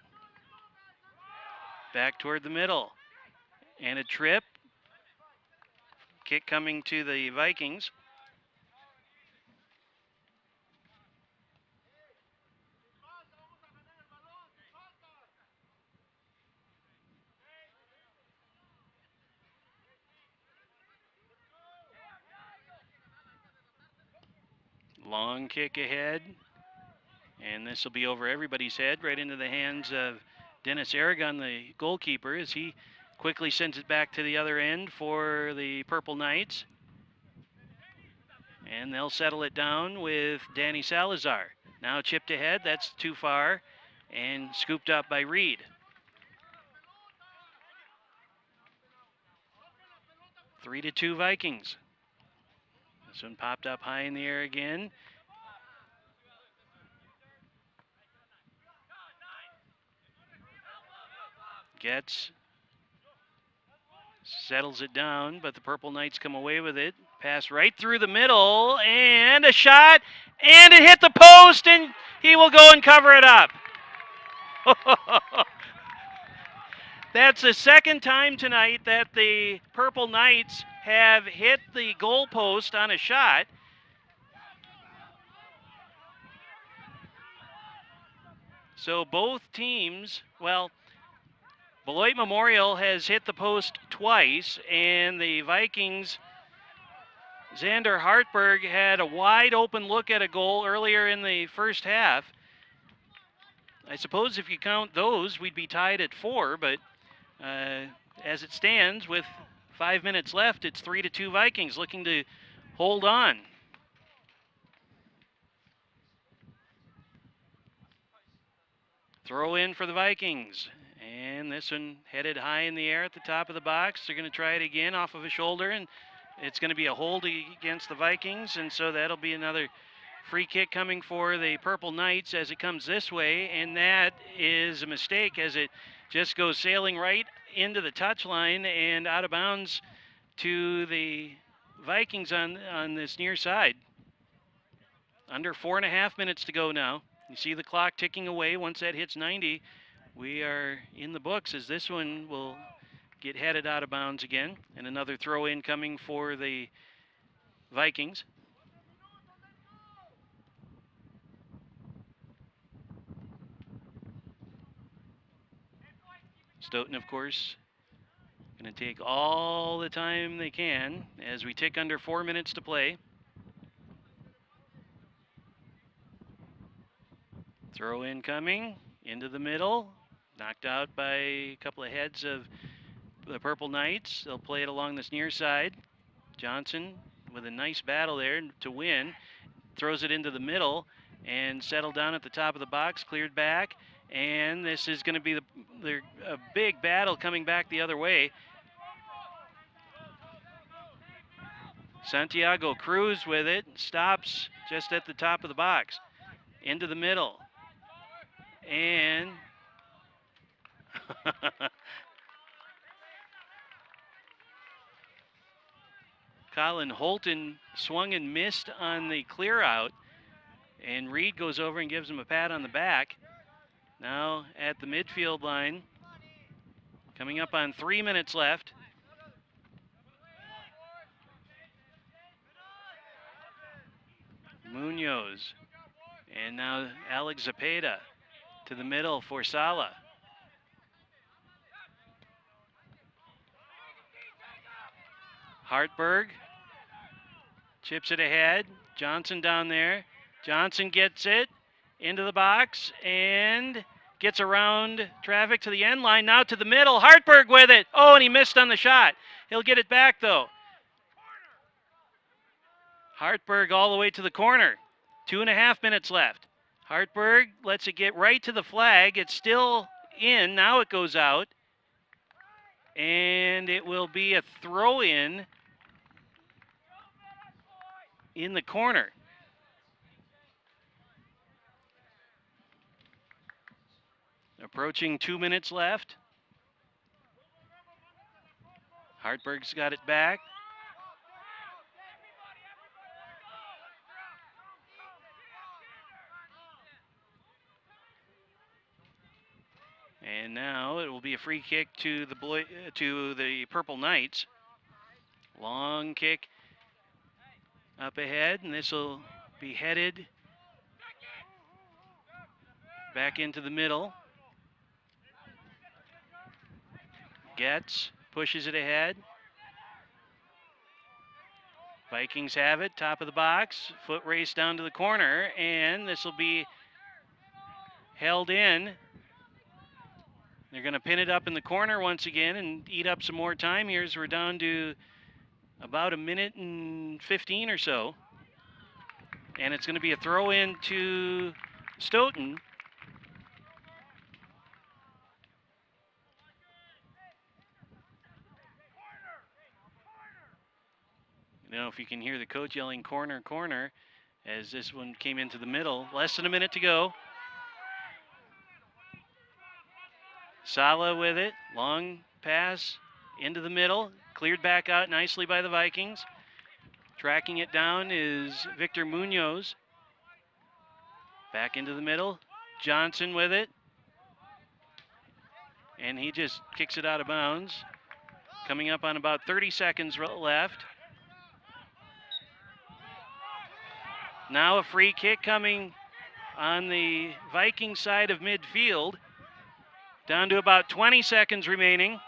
Back toward the middle, and a trip. Kick coming to the Vikings. Long kick ahead. And this will be over everybody's head, right into the hands of Dennis Aragon, the goalkeeper, as he quickly sends it back to the other end for the Purple Knights. And they'll settle it down with Danny Salazar. Now chipped ahead, that's too far, and scooped up by Reed. – 3-2 Vikings. This one popped up high in the air again. Gets, settles it down, but the Purple Knights come away with it. Pass right through the middle, and a shot, and it hit the post, and he will go and cover it up. That's the second time tonight that the Purple Knights have hit the goal post on a shot. So both teams, well, Beloit Memorial has hit the post twice, and the Vikings, Xander Hartberg had a wide open look at a goal earlier in the first half. I suppose if you count those, we'd be tied at 4, but as it stands with 5 minutes left, it's 3-2 Vikings looking to hold on. Throw in for the Vikings. And this one headed high in the air at the top of the box. They're going to try it again off of a shoulder, and it's going to be a hold against the Vikings, and so that'll be another free kick coming for the Purple Knights as it comes this way, and that is a mistake as it just goes sailing right into the touchline and out of bounds to the Vikings on this near side. Under 4.5 minutes to go now. You see the clock ticking away. Once that hits 90, we are in the books as this one will get headed out of bounds again. And another throw in coming for the Vikings. Stoughton, of course, going to take all the time they can as we tick under 4 minutes to play. Throw in coming into the middle. Knocked out by a couple of heads of the Purple Knights. They'll play it along this near side. Johnson with a nice battle there to win. Throws it into the middle and settled down at the top of the box. Cleared back. And this is going to be a big battle coming back the other way. Santiago Cruz with it. Stops just at the top of the box. Into the middle. And Colin Holton swung and missed on the clear out, and Reed goes over and gives him a pat on the back. Now at the midfield line, coming up on 3 minutes left. Munoz, and now Alex Zapata to the middle for Sala. Hartberg chips it ahead. Johnson down there. Johnson gets it into the box and gets around traffic to the end line. Now to the middle. Hartberg with it. Oh, and he missed on the shot. He'll get it back though. Hartberg all the way to the corner. 2.5 minutes left. Hartberg lets it get right to the flag. It's still in. Now it goes out. And it will be a throw-in in the corner. Approaching 2 minutes left. Hartberg's got it back. And now it will be a free kick to the Purple Knights. Long kick up ahead, and this will be headed back into the middle. Getz pushes it ahead. Vikings have it, top of the box, foot race down to the corner, and this will be held in. They're going to pin it up in the corner once again and eat up some more time here as we're down to about a minute and 15 or so. And it's going to be a throw in to Stoughton. You know, if you can hear the coach yelling corner, corner, as this one came into the middle. Less than a minute to go. Sala with it, long pass into the middle, cleared back out nicely by the Vikings. Tracking it down is Victor Munoz. Back into the middle, Johnson with it. And he just kicks it out of bounds. Coming up on about 30 seconds left. Now a free kick coming on the Viking side of midfield. Down to about 20 seconds remaining.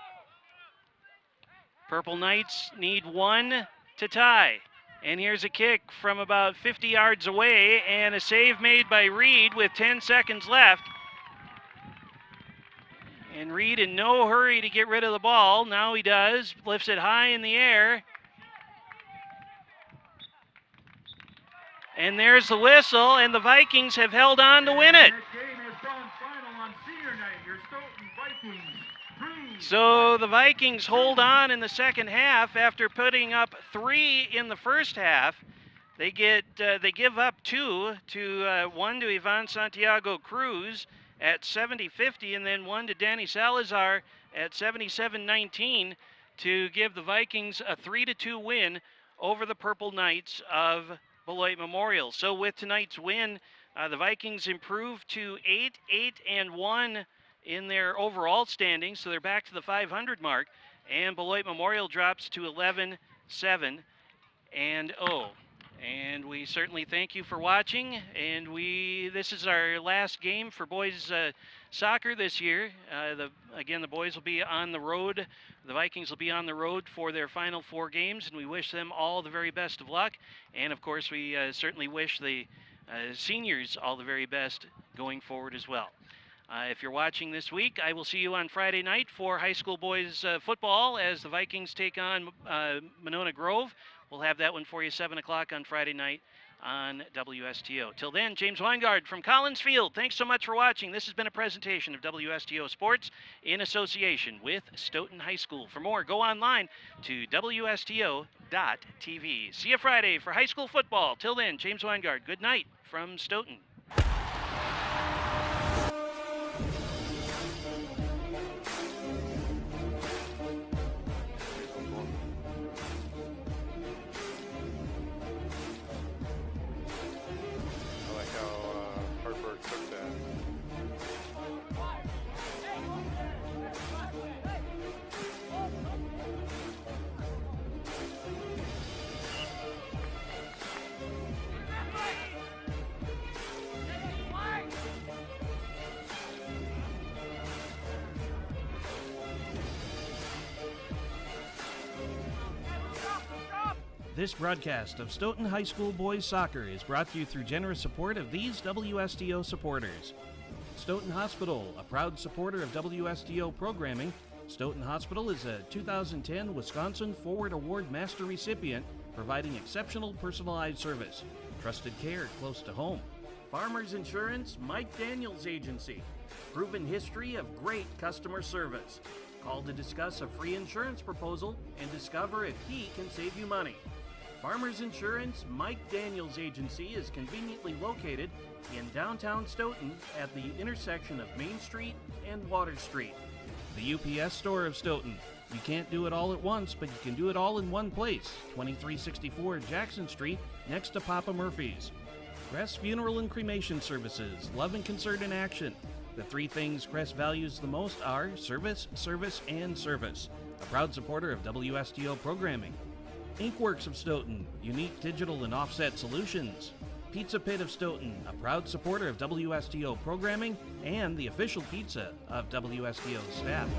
Purple Knights need one to tie. And here's a kick from about 50 yards away and a save made by Reed with 10 seconds left. And Reed in no hurry to get rid of the ball. Now he does, lifts it high in the air. And there's the whistle, and the Vikings have held on to win it. So the Vikings hold on in the second half after putting up 3 in the first half. They give up 2 to one to Ivan Santiago Cruz at 70-50, and then one to Danny Salazar at 77-19 to give the Vikings a 3-2 win over the Purple Knights of Beloit Memorial. So with tonight's win, the Vikings improve to 8-1 in their overall standings, so they're back to the 500 mark, and Beloit Memorial drops to 11-7-0. And we certainly thank you for watching, and this is our last game for boys soccer this year. Again, the boys will be on the road. The Vikings will be on the road for their final 4 games, and we wish them all the very best of luck. And of course, we certainly wish the seniors all the very best going forward as well. If you're watching this week, I will see you on Friday night for high school boys football as the Vikings take on Monona Grove. We'll have that one for you 7 o'clock on Friday night on WSTO. Till then, James Weingard from Collins Field. Thanks so much for watching. This has been a presentation of WSTO Sports in association with Stoughton High School. For more, go online to WSTO.tv. See you Friday for high school football. Till then, James Weingard, good night from Stoughton. This broadcast of Stoughton High School Boys Soccer is brought to you through generous support of these WSTO supporters. Stoughton Hospital, a proud supporter of WSTO programming. Stoughton Hospital is a 2010 Wisconsin Forward Award Master recipient, providing exceptional personalized service. Trusted care close to home. Farmers Insurance, Mike Daniels Agency. Proven history of great customer service. Call to discuss a free insurance proposal and discover if he can save you money. Farmers Insurance, Mike Daniels Agency is conveniently located in downtown Stoughton at the intersection of Main Street and Water Street. The UPS store of Stoughton. You can't do it all at once, but you can do it all in one place. 2364 Jackson Street, next to Papa Murphy's. Crest Funeral and Cremation Services, love and concern in action. The 3 things Crest values the most are service, service, and service. A proud supporter of WSTO programming. Inkworks of Stoughton, unique digital and offset solutions. Pizza Pit of Stoughton, a proud supporter of WSTO programming and the official pizza of WSTO staff.